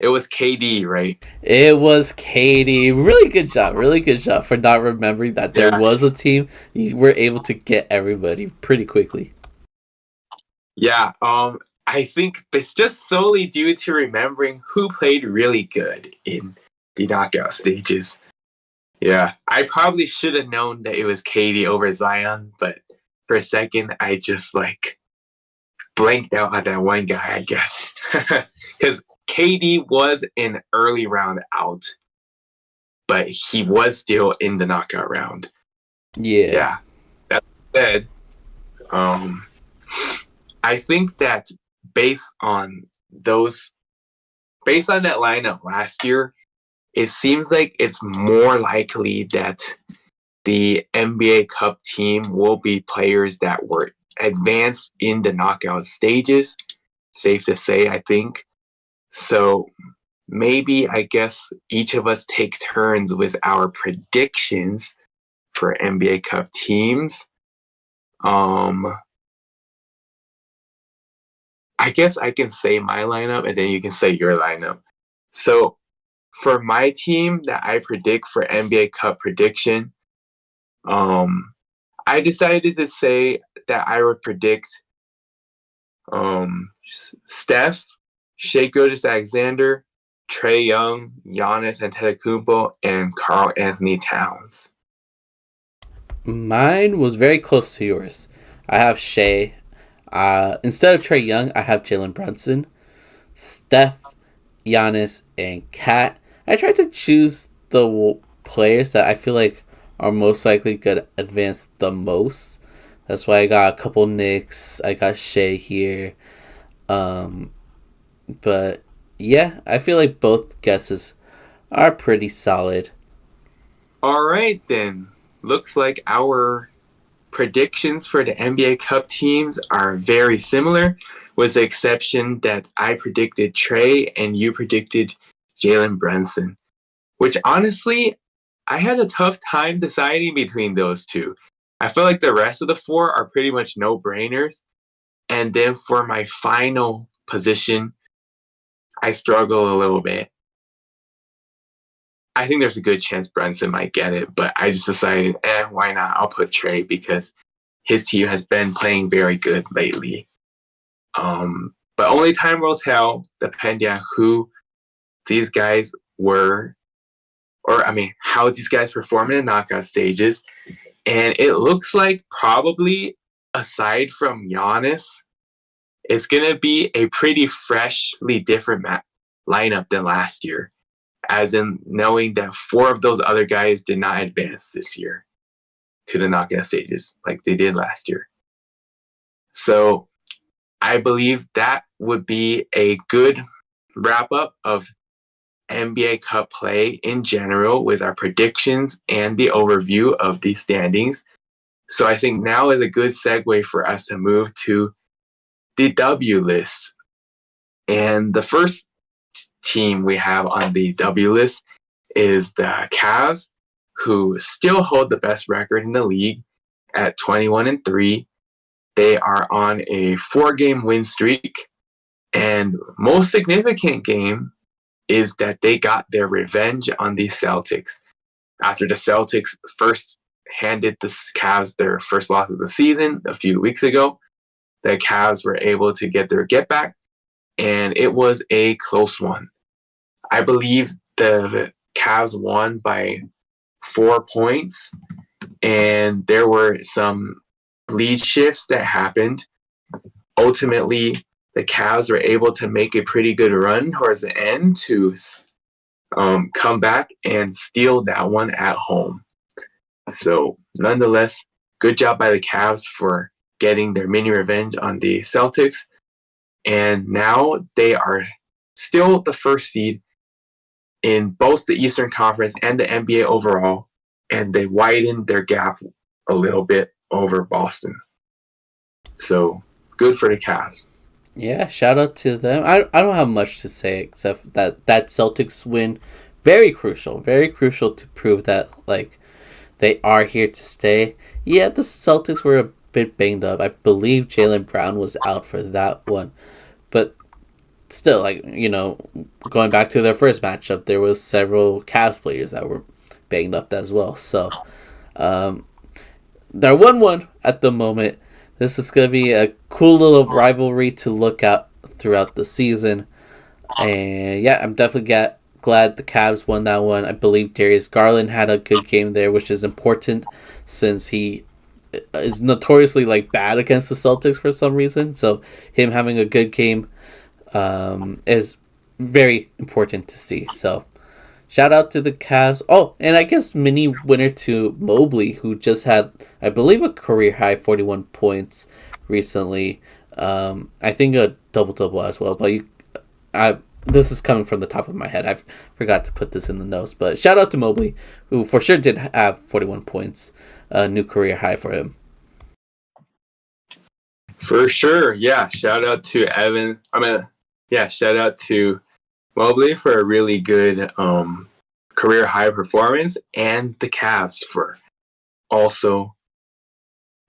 It was KD, right? It was KD. Really good job. Really good job for not remembering that there was a team. You were able to get everybody pretty quickly. Yeah. I think it's just solely due to remembering who played really good in the knockout stages. Yeah, I probably should have known that it was KD over Zion, but for a second, I just like blanked out on that one guy, I guess. Because KD was an early round out, but he was still in the knockout round. Yeah. That said, I think that based on that lineup last year, it seems like it's more likely that the NBA Cup team will be players that were advanced in the knockout stages. Safe to say, I think. So maybe I guess each of us take turns with our predictions for NBA Cup teams. I guess I can say my lineup and then you can say your lineup. So for my team that I predict for NBA Cup prediction, I decided to say that I would predict Steph, Shai Gilgeous-Alexander, Trae Young, Giannis Antetokounmpo, and Karl Anthony Towns. Mine was very close to yours. I have Shai. Instead of Trae Young, I have Jalen Brunson, Steph, Giannis, and Kat. I tried to choose the players that I feel like are most likely going to advance the most. That's why I got a couple Knicks. I got Shai here. But yeah, I feel like both guesses are pretty solid. All right, then. Looks like our predictions for the NBA Cup teams are very similar, with the exception that I predicted Trae and you predicted Jalen Brunson. Which honestly, I had a tough time deciding between those two. I feel like the rest of the 4 are pretty much no-brainers. And then for my final position, I struggle a little bit. I think there's a good chance Brunson might get it, but I just decided, why not? I'll put Trae because his team has been playing very good lately. But only time will tell, depending on who these guys were, or how these guys perform in the knockout stages. And it looks like probably, aside from Giannis, it's going to be a pretty freshly different lineup than last year, as in knowing that 4 of those other guys did not advance this year to the knockout stages like they did last year. So I believe that would be a good wrap up of NBA Cup play in general with our predictions and the overview of the standings. So I think now is a good segue for us to move to the W list. And the first team we have on the W list is the Cavs, who still hold the best record in the league at 21-3. They are on a 4-game win streak, and most significant game is that they got their revenge on the Celtics. After the Celtics first handed the Cavs their first loss of the season a few weeks ago, the Cavs were able to get their get back, and it was a close one. I believe the Cavs won by 4 points, and there were some lead shifts that happened. Ultimately, the Cavs were able to make a pretty good run towards the end to come back and steal that one at home. So, nonetheless, good job by the Cavs for getting their mini revenge on the Celtics. And now they are still the first seed in both the Eastern Conference and the NBA overall, and they widened their gap a little bit over Boston. So, good for the Cavs. Yeah, shout out to them. I don't have much to say except that Celtics win, very crucial to prove that like they are here to stay. Yeah, the Celtics were a bit banged up. I believe Jaylen Brown was out for that one, but still, like, going back to their first matchup, there was several Cavs players that were banged up as well. So they're 1-1 at the moment. This is going to be a cool little rivalry to look at throughout the season. And yeah, I'm definitely glad the Cavs won that one. I believe Darius Garland had a good game there, which is important since he is notoriously like bad against the Celtics for some reason. So him having a good game is very important to see. So shout out to the Cavs. Oh, and I guess mini winner to Mobley, who just had, I believe, a career high 41 points recently. I think a double as well. But this is coming from the top of my head. I forgot to put this in the notes. But shout out to Mobley, who for sure did have 41 points, a new career high for him. For sure, yeah. Shout out to Evan. Shout out to Mobley for a really good career high performance, and the Cavs for also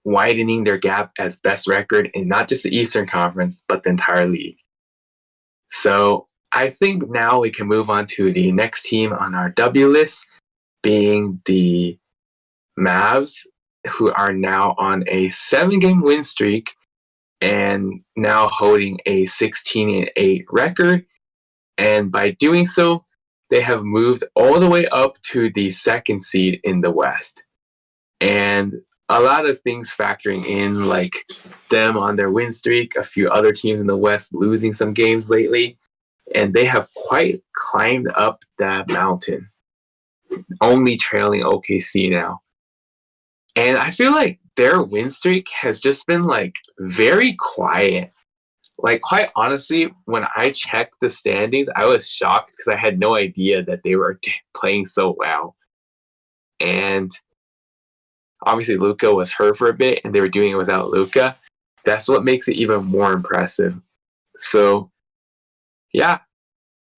widening their gap as best record in not just the Eastern Conference, but the entire league. So I think now we can move on to the next team on our W list, being the Mavs, who are now on a 7-game win streak and now holding a 16-8 record. And by doing so, they have moved all the way up to the 2nd seed in the West. And a lot of things factoring in, like them on their win streak, a few other teams in the West losing some games lately, and they have quite climbed up that mountain, only trailing OKC now. And I feel like their win streak has just been like very quiet. Like, quite honestly, when I checked the standings, I was shocked because I had no idea that they were playing so well. And obviously, Luka was hurt for a bit, and they were doing it without Luka. That's what makes it even more impressive. So, yeah,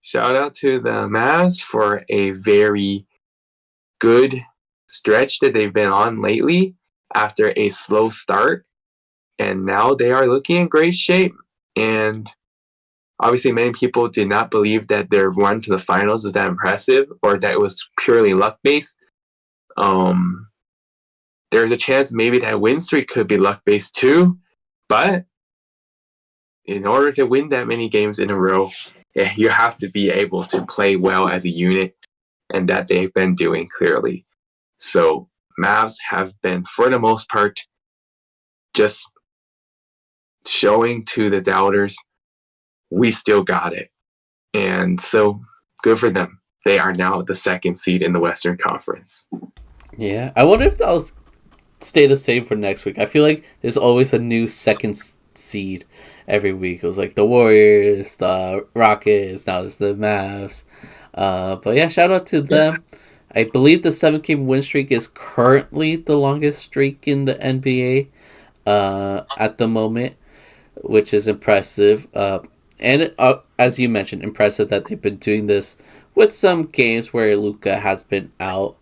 shout out to the Mavs for a very good stretch that they've been on lately after a slow start. And now they are looking in great shape. And obviously, many people did not believe that their run to the finals was that impressive or that it was purely luck-based. There's a chance maybe that win streak could be luck-based too. But in order to win that many games in a row, you have to be able to play well as a unit, and that they've been doing clearly. So Mavs have been, for the most part, just showing to the doubters, we still got it. And so, good for them. They are now the 2nd seed in the Western Conference. Yeah, I wonder if that'll stay the same for next week. I feel like there's always a new 2nd seed every week. It was like the Warriors, the Rockets, now it's the Mavs. But yeah, shout out to them. I believe the 7-game win streak is currently the longest streak in the NBA at the moment, which is impressive. And as you mentioned, impressive that they've been doing this with some games where Luka has been out.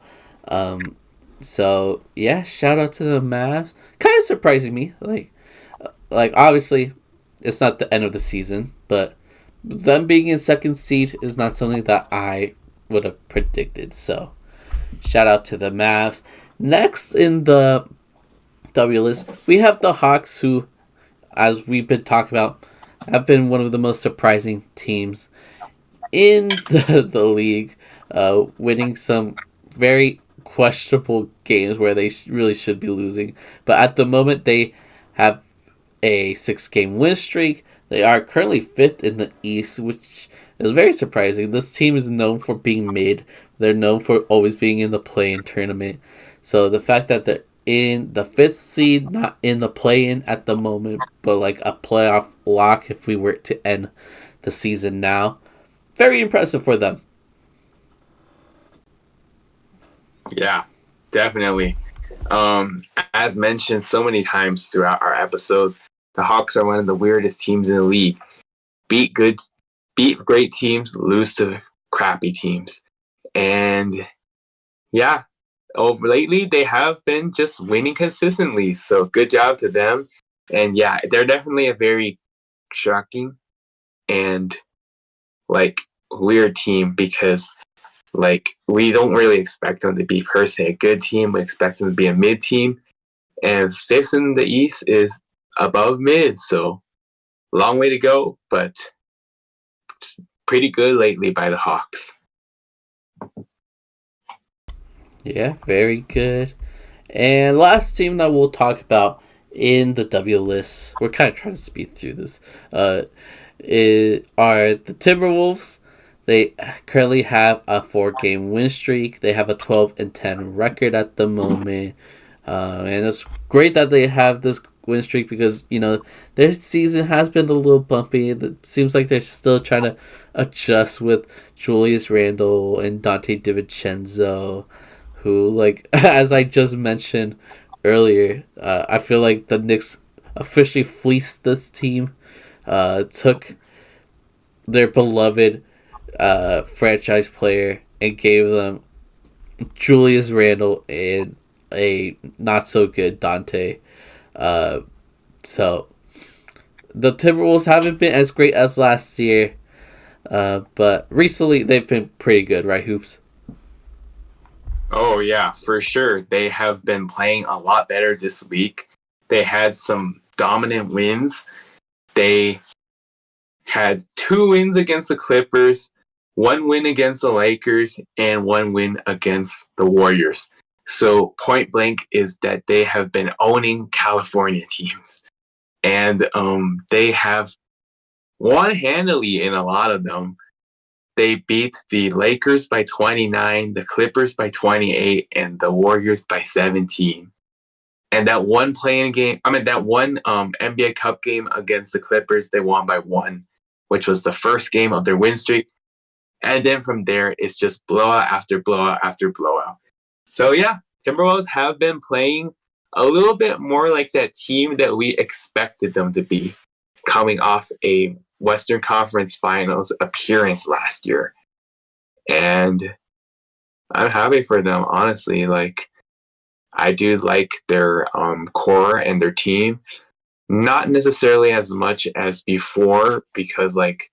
Um, so yeah, shout out to the Mavs. Kind of surprising me, like obviously, it's not the end of the season, but them being in second seed is not something that I would have predicted. So shout out to the Mavs. Next in the W list, we have the Hawks, who, as we've been talking about, have been one of the most surprising teams in the league, winning some very questionable games where they really should be losing. But at the moment, they have a 6 game win streak. They are currently fifth in the East, which is very surprising. This team is known for being mid. They're known for always being in the play-in tournament. So the fact that they're in the fifth seed, not in the play-in at the moment, but like a playoff lock if we were to end the season now, very impressive for them. Yeah, definitely. As mentioned so many times throughout our episodes, the Hawks are one of the weirdest teams in the league. Beat good, beat great teams, lose to crappy teams, and yeah, lately they have been just winning consistently. So good job to them. And yeah, they're definitely a very shocking and like weird team because like we don't really expect them to be per se a good team. We expect them to be a mid team. And fifth in the East is above mid, so long way to go, but pretty good lately by the Hawks. Yeah, very good. And last team that we'll talk about in the W list, we're kind of trying to speed through this, are the Timberwolves. They currently have a 4 game win streak. They have a 12-10 record at the moment. And it's great that they have this win streak because, their season has been a little bumpy. It seems like they're still trying to adjust with Julius Randle and Dante DiVincenzo, who, like, as I just mentioned earlier, I feel like the Knicks officially fleeced this team, took their beloved franchise player and gave them Julius Randle and a not so good Dante. So the Timberwolves haven't been as great as last year, but recently they've been pretty good, right, Hoops? Oh yeah, for sure. They have been playing a lot better this week. They had some dominant wins. They had 2 wins against the Clippers, 1 win against the Lakers, and 1 win against the Warriors. So point blank is that they have been owning California teams. And they have won handily in a lot of them. They beat the Lakers by 29, the Clippers by 28, and the Warriors by 17. And that one playing game, that one NBA Cup game against the Clippers, they won by 1, which was the first game of their win streak. And then from there, it's just blowout after blowout after blowout. So yeah, Timberwolves have been playing a little bit more like that team that we expected them to be, coming off a Western Conference Finals appearance last year. And I'm happy for them, honestly. Like, I do like their core and their team. Not necessarily as much as before, because like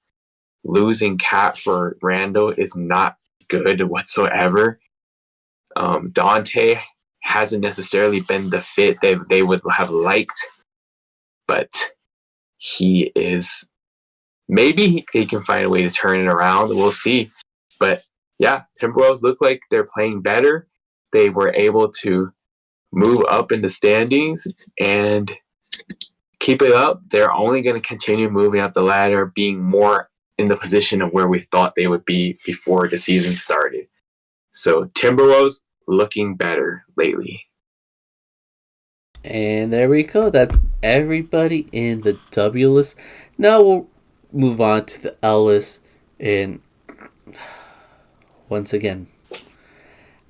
losing Cat for Randall is not good whatsoever. Dante hasn't necessarily been the fit they would have liked, but he is. Maybe he can find a way to turn it around. We'll see. But yeah, Timberwolves look like they're playing better. They were able to move up in the standings and keep it up. They're only going to continue moving up the ladder, being more in the position of where we thought they would be before the season started. So Timberwolves looking better lately. And there we go. That's everybody in the W list. Now we'll move on to the L list. And once again,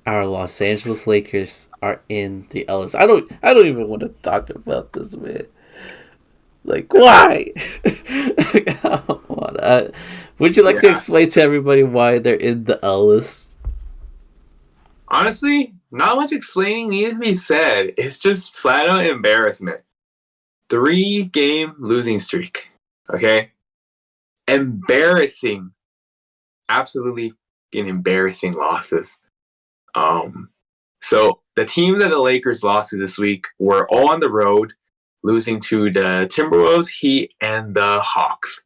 our Los Angeles Lakers are in the L list. I don't even want to talk about this, man. Like, why? Come on. Would you like to Yeah. explain to everybody why they're in the L list? Honestly, not much explaining needs to be said. It's just flat out embarrassment. 3-game losing streak. Okay? Embarrassing. Absolutely embarrassing losses. So the team that the Lakers lost to this week were all on the road, losing to the Timberwolves, Heat, and the Hawks.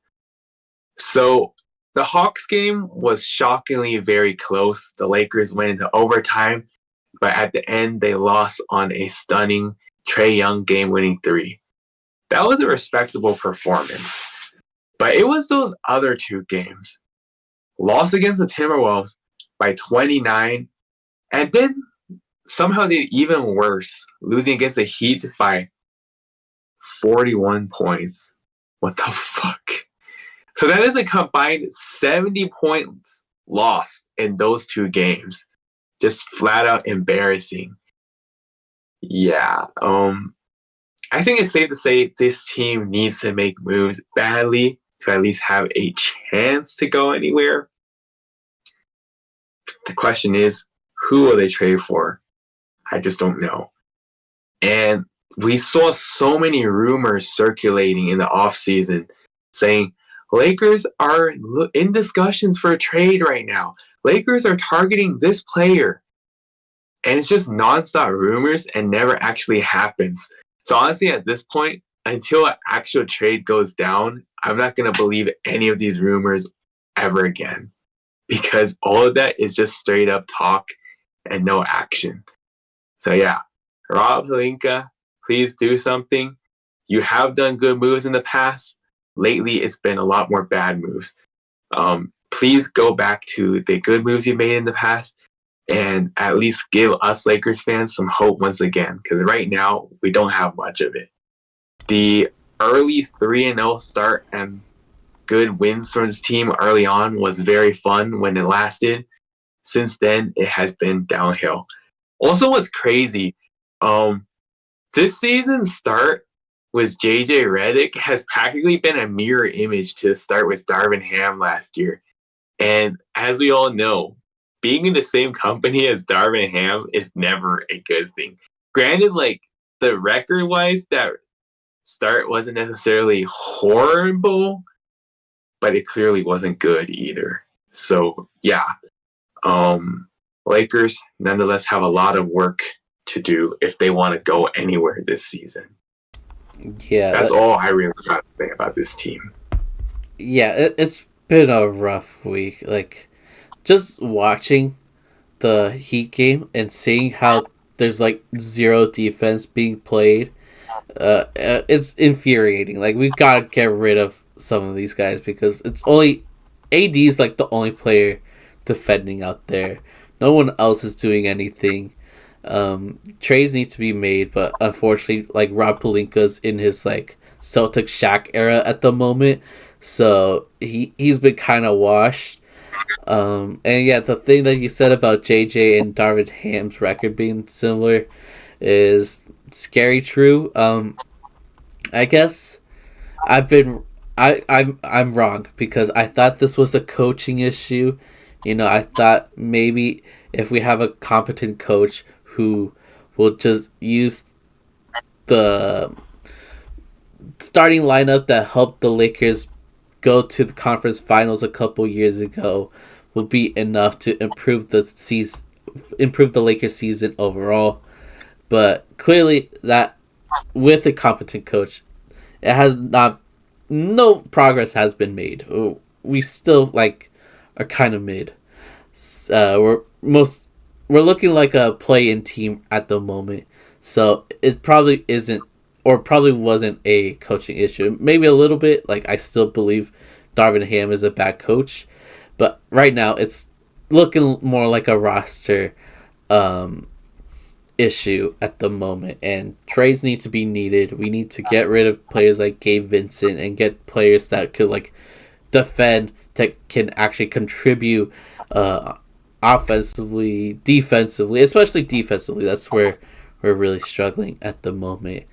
So the Hawks game was shockingly very close. The Lakers went into overtime, but at the end they lost on a stunning Trae Young game-winning 3. That was a respectable performance. But it was those other 2 games. Lost against the Timberwolves by 29, and then somehow did even worse, losing against the Heat by 41 points. What the fuck? So that is a combined 70 points lost in those 2 games. Just flat out embarrassing. Yeah. I think it's safe to say this team needs to make moves badly to at least have a chance to go anywhere. The question is, who will they trade for? I just don't know. And we saw so many rumors circulating in the offseason saying Lakers are in discussions for a trade right now. Lakers are targeting this player. And it's just nonstop rumors and never actually happens. So honestly, at this point, until an actual trade goes down, I'm not going to believe any of these rumors ever again. Because all of that is just straight up talk and no action. So yeah, Rob Pelinka, please do something. You have done good moves in the past. Lately, it's been a lot more bad moves. Please go back to the good moves you made in the past and at least give us Lakers fans some hope once again. Because right now, we don't have much of it. The early 3-0 start and good wins from this team early on was very fun when it lasted. Since then, it has been downhill. Also, what's crazy, this season's start with JJ Redick has practically been a mirror image to the start with Darvin Ham last year. And as we all know, being in the same company as Darvin Ham is never a good thing. Granted, like, the record-wise, that start wasn't necessarily horrible, but it clearly wasn't good either. So, yeah. Lakers, nonetheless, have a lot of work to do if they want to go anywhere this season. Yeah, That's all I really got to say about this team. Yeah, it's been a rough week. Like, just watching the Heat game and seeing how there's like zero defense being played, it's infuriating. Like, we've got to get rid of some of these guys because it's only AD's like the only player defending out there. No one else is doing anything. Trades need to be made, but unfortunately, like, Rob Pelinka's in his like Celtic Shaq era at the moment, so he's been kind of washed. And yeah, the thing that you said about JJ and Darvin Ham's record being similar is scary true. I guess I'm wrong because I thought this was a coaching issue. You know, I thought maybe if we have a competent coach who will just use the starting lineup that helped the Lakers go to the conference finals a couple years ago will be enough to improve the Lakers season overall. But clearly that with a competent coach, it has not no progress has been made. We still like are kind of mid. We're looking like a play-in team at the moment, so it probably isn't or probably wasn't a coaching issue. Maybe a little bit. Like, I still believe Darvin Ham is a bad coach, but right now it's looking more like a roster issue at the moment, and trades need to be needed. We need to get rid of players like Gabe Vincent and get players that could like defend, that can actually contribute offensively, defensively, especially defensively. That's where we're really struggling at the moment.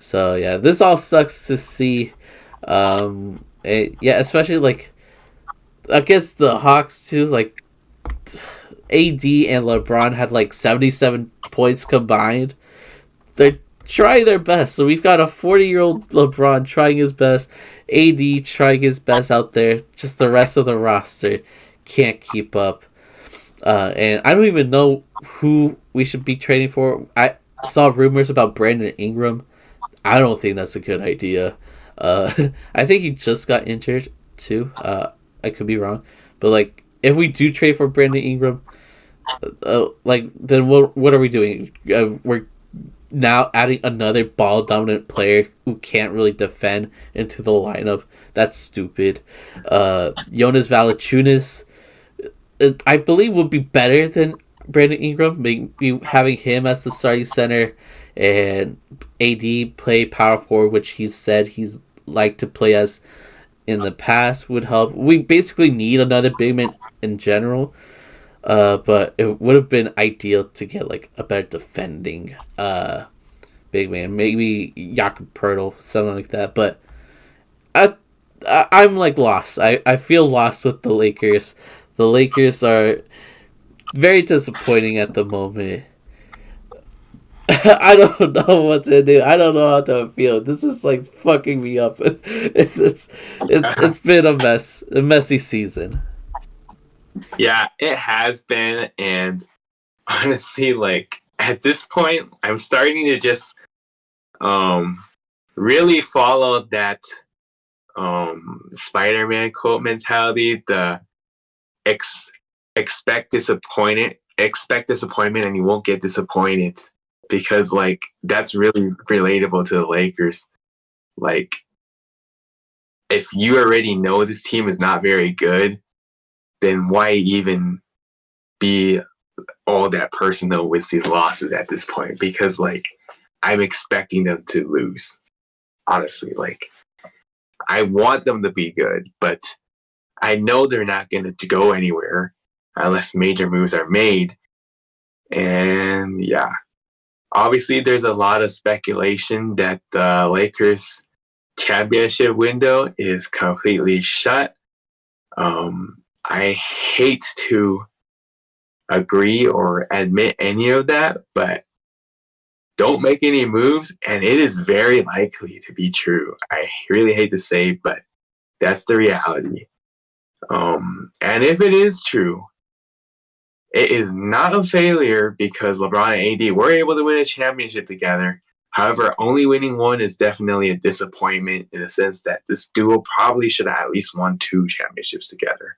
So yeah, this all sucks to see. Yeah, especially like against the Hawks too. Like AD and LeBron had like 77 points combined. They're trying their best. So we've got a 40-year-old LeBron trying his best, AD trying his best out there. Just the rest of the roster can't keep up. And I don't even know who we should be trading for. I saw rumors about Brandon Ingram. I don't think that's a good idea. I think he just got injured too. I could be wrong, but like if we do trade for Brandon Ingram, like then what are we doing? We're now adding another ball dominant player who can't really defend into the lineup. That's stupid. Jonas Valanciunas, I believe, would be better than Brandon Ingram. Maybe having him as the starting center and AD play power forward, which he's said he's like to play as in the past, would help. We basically need another big man in general. But it would have been ideal to get like a better defending big man, maybe Jakob Pertl, something like that. But I'm like lost. I feel lost with the Lakers. The Lakers are very disappointing at the moment. I don't know what to do. I don't know how to feel. This is like fucking me up. It's been a messy season. Yeah, it has been, and honestly, like at this point, I'm starting to just really follow that Spider-Man quote mentality, the expect disappointment, and you won't get disappointed, because like that's really relatable to the Lakers. Like if you already know this team is not very good, then why even be all that personal with these losses at this point? Because like I'm expecting them to lose. Honestly, like I want them to be good, but I know they're not going to go anywhere unless major moves are made. And yeah, obviously there's a lot of speculation that the Lakers championship window is completely shut. I hate to agree or admit any of that, but don't make any moves, and it is very likely to be true. I really hate to say, but that's the reality. And if it is true, it is not a failure because LeBron and AD were able to win a championship together. However, only winning one is definitely a disappointment in the sense that this duo probably should have at least won 2 championships together.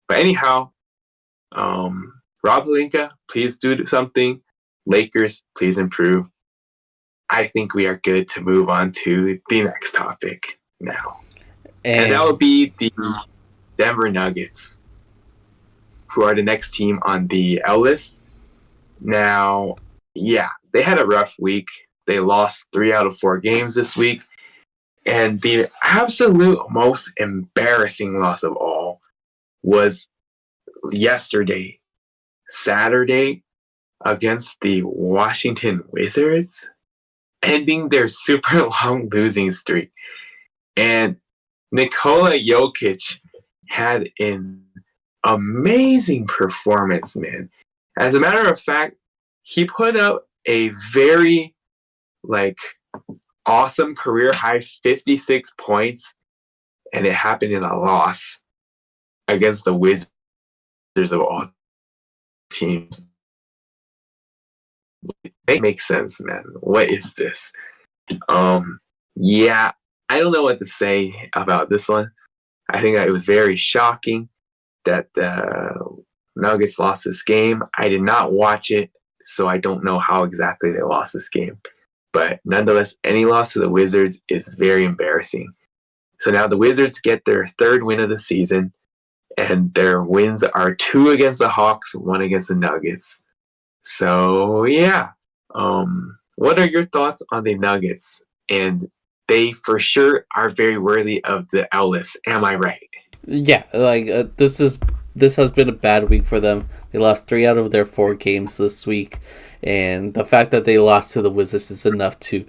But anyhow, Rob Pelinka, please do something. Lakers, please improve. I think we are good to move on to the next topic now. And that would be the Denver Nuggets, who are the next team on the L list. Now, yeah, they had a rough week. They lost 3 out of 4 games this week. And the absolute most embarrassing loss of all was yesterday, Saturday, against the Washington Wizards, ending their super long losing streak. And Nikola Jokic had an amazing performance, man. As a matter of fact, he put up a very awesome career high 56 points, and it happened in a loss against the Wizards of all teams. It makes sense, man. What is this? Yeah, I don't know what to say about this one. I think that it was very shocking that the Nuggets lost this game. I did not watch it, so I don't know how exactly they lost this game. But nonetheless, any loss to the Wizards is very embarrassing. So now the Wizards get their 3rd win of the season, and their wins are 2 against the Hawks, 1 against the Nuggets. So yeah, what are your thoughts on the Nuggets? And they for sure are very worthy of the L list. Am I right? Yeah, this has been a bad week for them. They lost 3 out of their 4 games this week, and the fact that they lost to the Wizards is enough to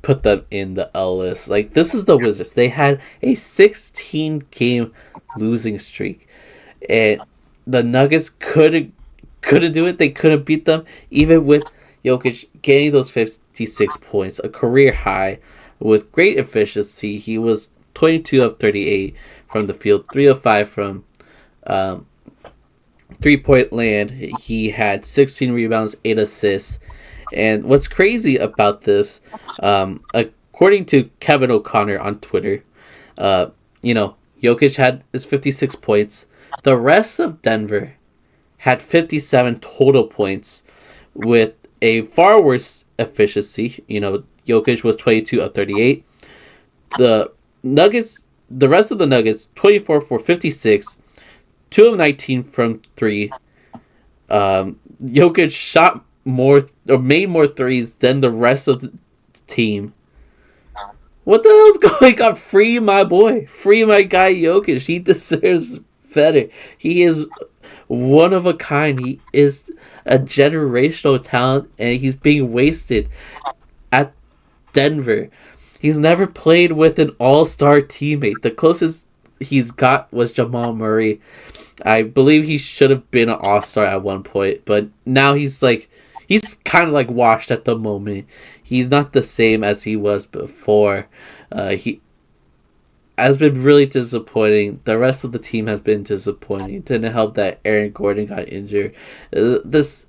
put them in the L list. Like, this is the Wizards. They had a 16-game losing streak, and the Nuggets couldn't do it. They couldn't beat them, even with Jokic getting those 56 points, a career high, with great efficiency. He was 22 of 38 from the field, 3 of 5 from 3-point land. He had 16 rebounds, 8 assists. And what's crazy about this, according to Kevin O'Connor on Twitter, Jokic had his 56 points. The rest of Denver had 57 total points with a far worse efficiency. Jokic was 22 of 38. The rest of the Nuggets, 24 for 56, 2 of 19 from 3. Jokic shot more or made more threes than the rest of the team. What the hell's going on? Free my boy. Free my guy Jokic. He deserves better. He is one of a kind. He is a generational talent, and he's being wasted at Denver. He's never played with an all-star teammate. The closest he's got was Jamal Murray. I believe he should have been an all-star at one point, but now he's kind of like washed at the moment. He's not the same as he was before. He has been really disappointing. The rest of the team has been disappointing. It didn't help that Aaron Gordon got injured. If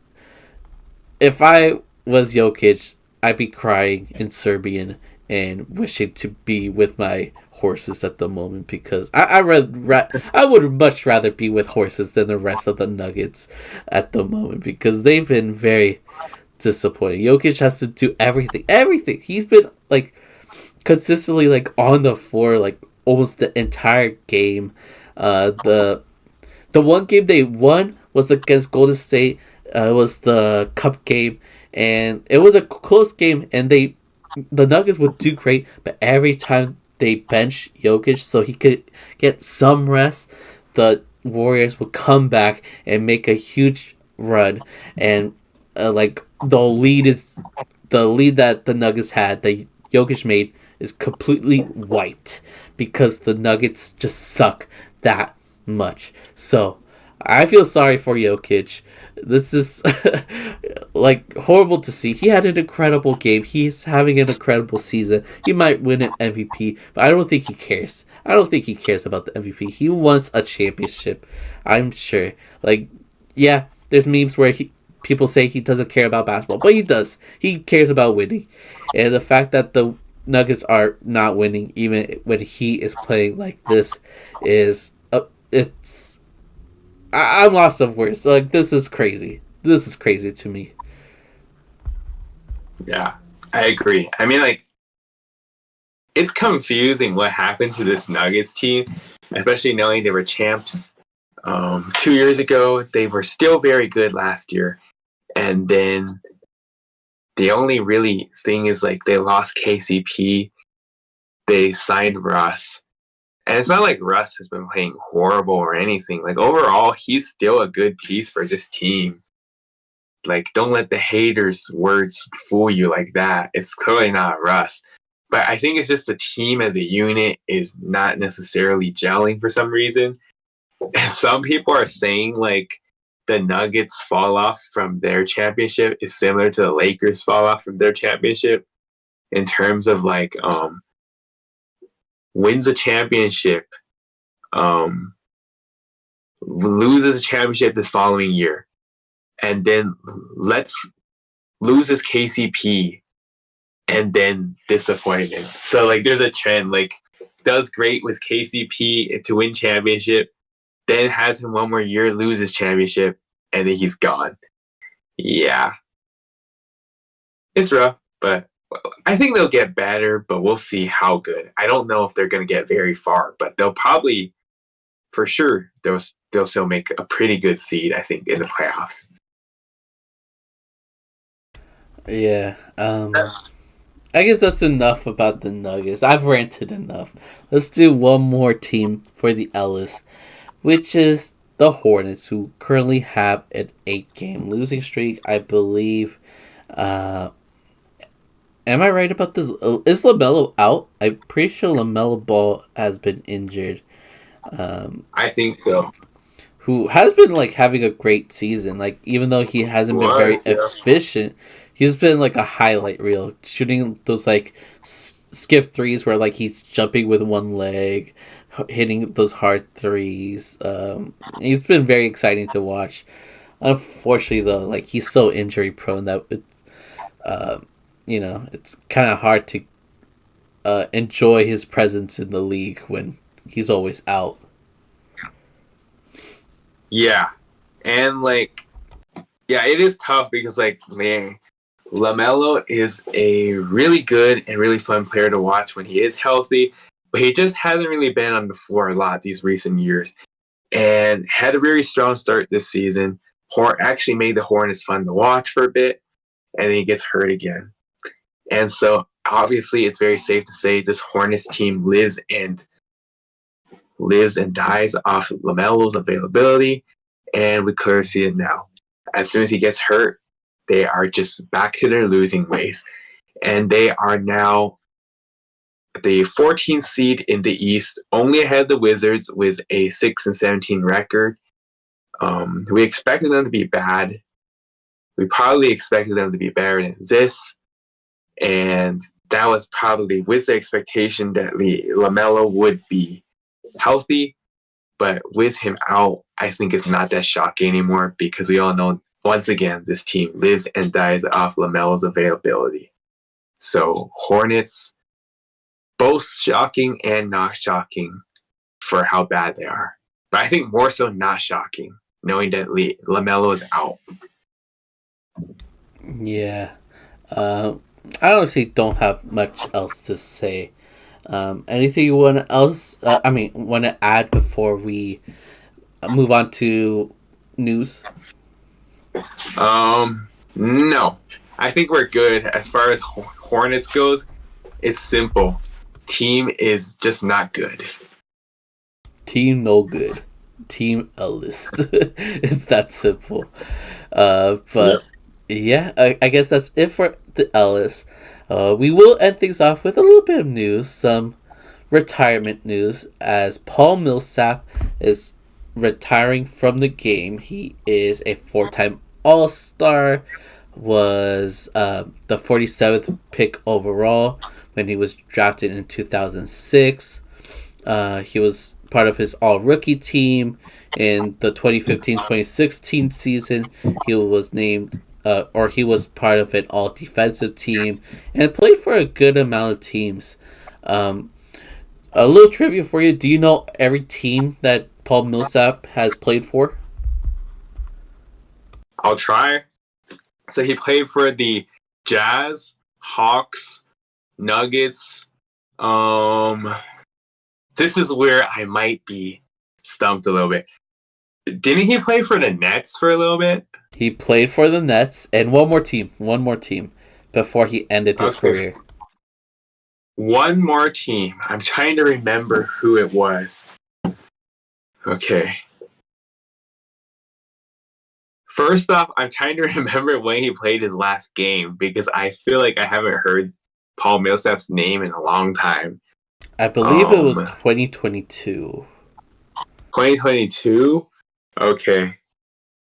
I was Jokic, I'd be crying in Serbian and wishing to be with my horses at the moment, because I would much rather be with horses than the rest of the Nuggets at the moment, because they've been very disappointing. Jokic has to do everything. He's been consistently on the floor almost the entire game. The one game they won was against Golden State. It was the cup game, and it was a close game, and the Nuggets would do great, but every time they bench Jokic so he could get some rest, the Warriors would come back and make a huge run, and the lead that the Nuggets had, that Jokic made, is completely wiped because the Nuggets just suck that much. So I feel sorry for Jokic. This is horrible to see. He had an incredible game. He's having an incredible season. He might win an MVP, but I don't think he cares. I don't think he cares about the MVP. He wants a championship, I'm sure. There's memes where people say he doesn't care about basketball, but he does. He cares about winning. And the fact that the Nuggets are not winning, even when he is playing like this, I'm lost of words. This is crazy. This is crazy to me. Yeah, I agree. I mean, it's confusing what happened to this Nuggets team, especially knowing they were champs 2 years ago. They were still very good last year. And then the only really thing is they lost KCP. They signed Russ. And it's not like Russ has been playing horrible or anything. Overall, he's still a good piece for this team. Don't let the haters' words fool you like that. It's clearly not Russ. But I think it's just the team as a unit is not necessarily gelling for some reason. And some people are saying the Nuggets fall off from their championship is similar to the Lakers fall off from their championship in terms of wins a championship, loses a championship this following year, and then loses KCP, and then disappointment. So there's a trend. Does great with KCP to win championship, then has him one more year, loses championship, and then he's gone. Yeah, it's rough, but I think they'll get better, but we'll see how good. I don't know if they're going to get very far, but they'll probably, for sure, they'll still make a pretty good seed, I think, in the playoffs. Yeah. I guess that's enough about the Nuggets. I've ranted enough. Let's do one more team for the Ellis, which is the Hornets, who currently have an 8-game losing streak, I believe. And Am I right about this? Is LaMelo out? I'm pretty sure LaMelo Ball has been injured. I think so. Who has been like having a great season. Like even though he hasn't been Was, very yeah. efficient, he's been like a highlight reel, shooting those like skip threes where like he's jumping with one leg, hitting those hard threes. He's been very exciting to watch. Unfortunately, though, like he's so injury prone that it's it's kind of hard to enjoy his presence in the league when he's always out. Yeah. And like, yeah, it is tough because like, man, LaMelo is a really good and really fun player to watch when he is healthy, but he just hasn't really been on the floor a lot these recent years. And had a very strong start this season. Actually made the Hornets fun to watch for a bit, and then he gets hurt again. And so obviously it's very safe to say this Hornets team lives and dies off LaMelo's availability, and we clearly see it now. As soon as he gets hurt, they are just back to their losing ways. And they are now the 14th seed in the East, only ahead of the Wizards with a 6-17 record. We expected them to be bad. We probably expected them to be better than this. And that was probably with the expectation that LaMelo would be healthy. But with him out, I think it's not that shocking anymore because we all know, once again, this team lives and dies off LaMelo's availability. So Hornets, both shocking and not shocking for how bad they are. But I think more so not shocking, knowing that LaMelo is out. Yeah. I honestly don't have much else to say. Anything you want to add before we move on to news? No. I think we're good as far as Hornets goes. It's simple. Team is just not good. Team no good. Team a list. It's that simple. But yeah, I guess that's it for the Ellis. We will end things off with a little bit of news, some retirement news, as Paul Millsap is retiring from the game. He is a four-time All-Star, was the 47th pick overall when he was drafted in 2006. He was part of his all-rookie team in the 2015-2016 season. He was named he was part of an all-defensive team and played for a good amount of teams. A little trivia for you. Do you know every team that Paul Millsap has played for? I'll try. So he played for the Jazz, Hawks, Nuggets. This is where I might be stumped a little bit. Didn't he play for the Nets for a little bit? He played for the Nets and one more team before he ended his career. One more team. I'm trying to remember who it was. Okay. First off, I'm trying to remember when he played his last game because I feel like I haven't heard Paul Millsap's name in a long time. I believe it was 2022. 2022? Okay.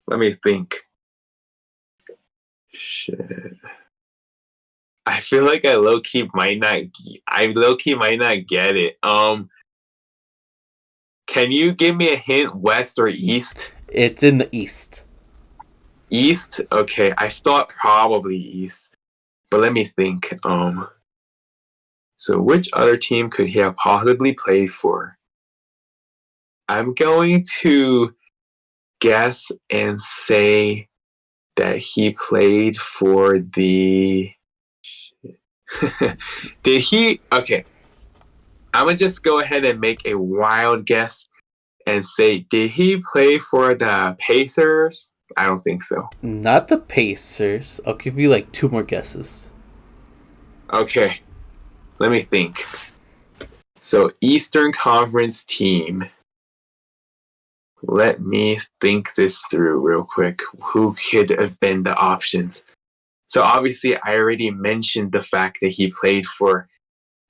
Let me think. Shit. I feel like I low-key might not get it. Can you give me a hint, west or east? It's in the East. East? Okay, I thought probably east. But let me think. So which other team could he have possibly played for? I'm going to guess and say that he played for the Did he? Okay. I'm going to just go ahead and make a wild guess and say, did he play for the Pacers? I don't think so. Not the Pacers. I'll give you like two more guesses. Okay. Let me think. So, Eastern Conference team. Let me think this through real quick. Who could have been the options? So obviously, I already mentioned the fact that he played for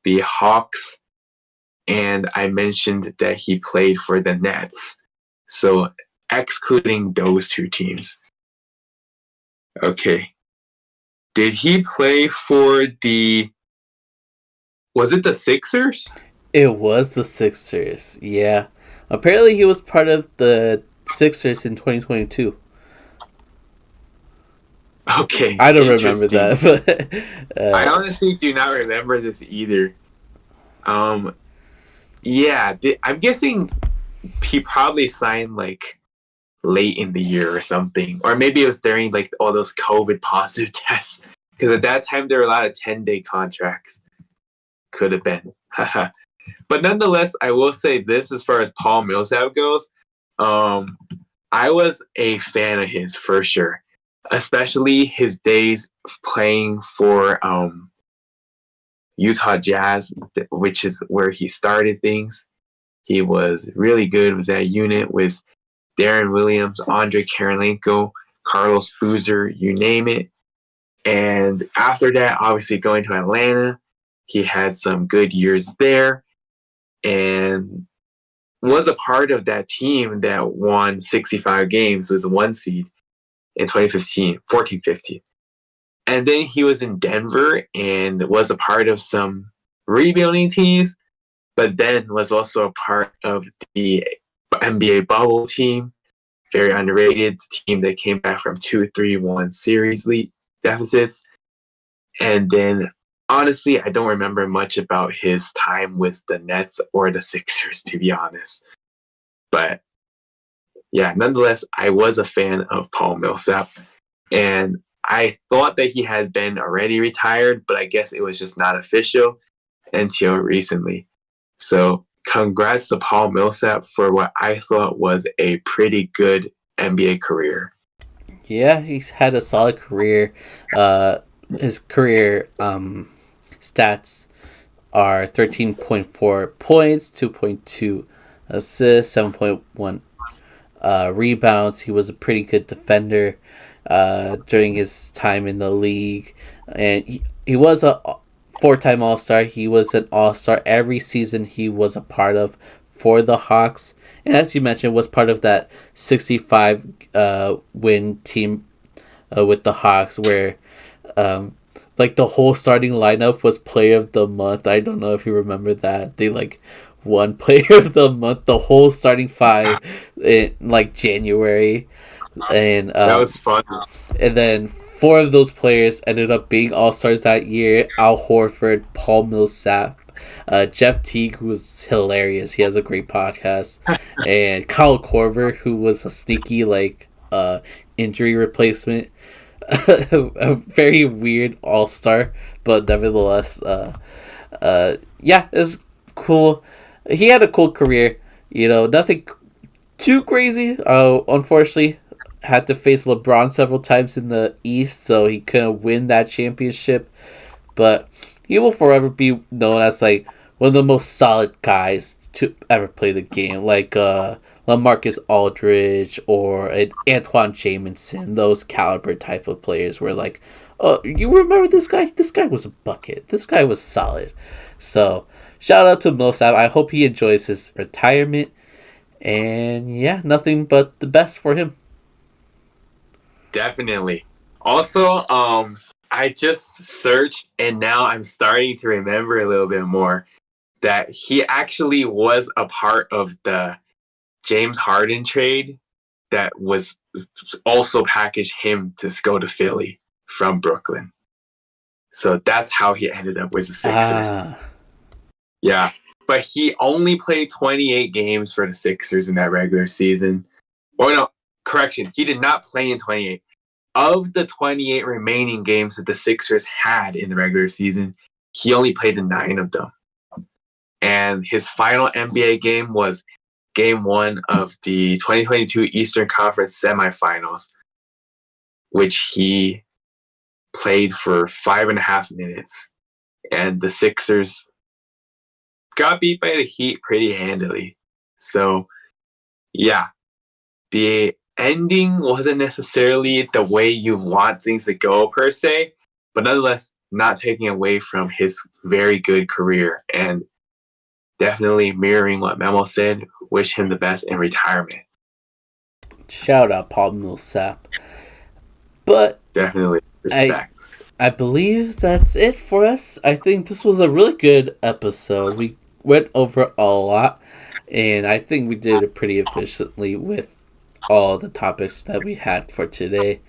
the Hawks, and I mentioned that he played for the Nets. So excluding those two teams. Okay. Did he play for was it the Sixers? It was the Sixers. Yeah. Apparently, he was part of the Sixers in 2022. Okay, I don't remember interesting. that, but I honestly do not remember this either. Um, yeah, I'm guessing he probably signed like late in the year or something, or maybe it was during like all those COVID positive tests. Because at that time there were a lot of 10-day contracts. Could have been. But nonetheless, I will say this as far as Paul Millsap goes. Um, I was a fan of his for sure, especially his days playing for Utah Jazz, which is where he started things. He was really good with that unit with Darren Williams, Andre Karolinko, Carlos Boozer, you name it. And after that, obviously going to Atlanta, he had some good years there and was a part of that team that won 65 games, was a one seed in 2015, 14-15. And then he was in Denver and was a part of some rebuilding teams, but then was also a part of the NBA bubble team, very underrated team that came back from 2-3-1 series lead deficits. And then, honestly, I don't remember much about his time with the Nets or the Sixers, to be honest. But yeah, nonetheless, I was a fan of Paul Millsap. And I thought that he had been already retired, but I guess it was just not official until recently. So congrats to Paul Millsap for what I thought was a pretty good NBA career. yeah, he's had a solid career. His career stats are 13.4 points, 2.2 assists, 7.1 rebounds. He was a pretty good defender during his time in the league, and he was a four-time All-Star. He was an All-Star every season he was a part of for the Hawks, and as you mentioned, was part of that 65 win team with the Hawks, where like the whole starting lineup was Player of the Month. I don't know if you remember that. They like won Player of the Month, the whole starting five in like January, and That was fun. and then four of those players ended up being all stars that year. Al Horford, Paul Millsap, Jeff Teague, who was hilarious. He has a great podcast, and Kyle Korver, who was a sneaky like injury replacement. A very weird all star, but nevertheless, yeah, it's cool. He had a cool career. You know, nothing too crazy. Unfortunately, had to face LeBron several times in the East, so he couldn't win that championship. But he will forever be known as like one of the most solid guys to ever play the game, like LaMarcus Aldridge or an Antoine Jamison, those caliber type of players. Where like, oh, you remember this guy? This guy was a bucket. This guy was solid. So shout out to Millsap. I hope he enjoys his retirement. And yeah, nothing but the best for him. Definitely. Also, I just searched and now I'm starting to remember a little bit more that he actually was a part of the James Harden trade that was also packaged him to go to Philly from Brooklyn. So that's how he ended up with the Sixers. Ah, Yeah. But he only played 28 games for the Sixers in that regular season. Or no, correction, he did not play in 28. Of the 28 remaining games that the Sixers had in the regular season, he only played in 9 of them. And his final NBA game was game 1 of the 2022 Eastern Conference semifinals, which he played for 5.5 minutes. And the Sixers got beat by the Heat pretty handily. So, yeah, the ending wasn't necessarily the way you want things to go per se, but nonetheless not taking away from his very good career and definitely mirroring what Memo said. Wish him the best in retirement. Shout out Paul Millsap. But Definitely I respect. I believe that's it for us. I think this was a really good episode. We went over a lot, and I think we did it pretty efficiently with all the topics that we had for today.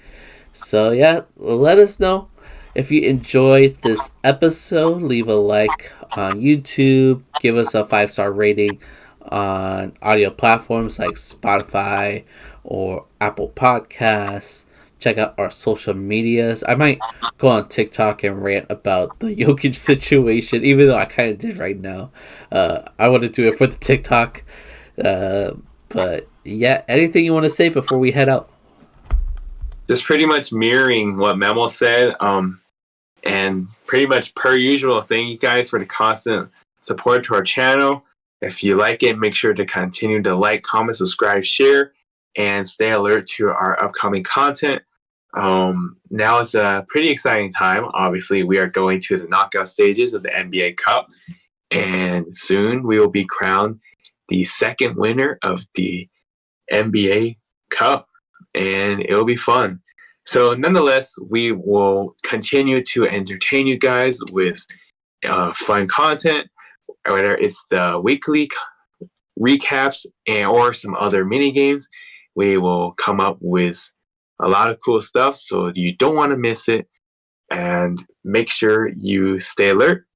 So, yeah, let us know if you enjoyed this episode. Leave a like on YouTube, give us a 5-star rating on audio platforms like Spotify or Apple Podcasts. Check out our social medias. I might go on TikTok and rant about the Jokic situation, even though I kind of did right now. I want to do it for the TikTok. Uh, but yeah, anything you want to say before we head out? Just pretty much mirroring what Memo said. And pretty much per usual, thank you guys for the constant support to our channel. If you like it, make sure to continue to like, comment, subscribe, share, and stay alert to our upcoming content. Now it's a pretty exciting time. Obviously, we are going to the knockout stages of the NBA Cup, and soon we will be crowned the second winner of the NBA Cup, and it'll be fun. So, nonetheless, we will continue to entertain you guys with fun content, whether it's the weekly recaps or some other mini games. We will come up with a lot of cool stuff, so you don't want to miss it. And make sure you stay alert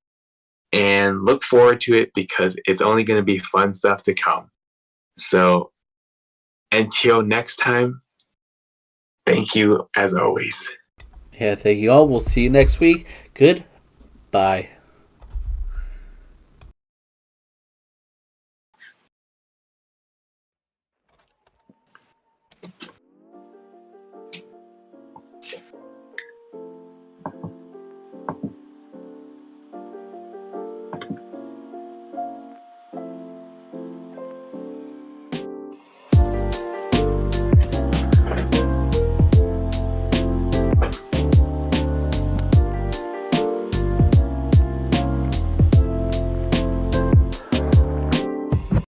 and look forward to it because it's only going to be fun stuff to come. So, until next time, thank you as always. Yeah, thank you all. We'll see you next week. Goodbye.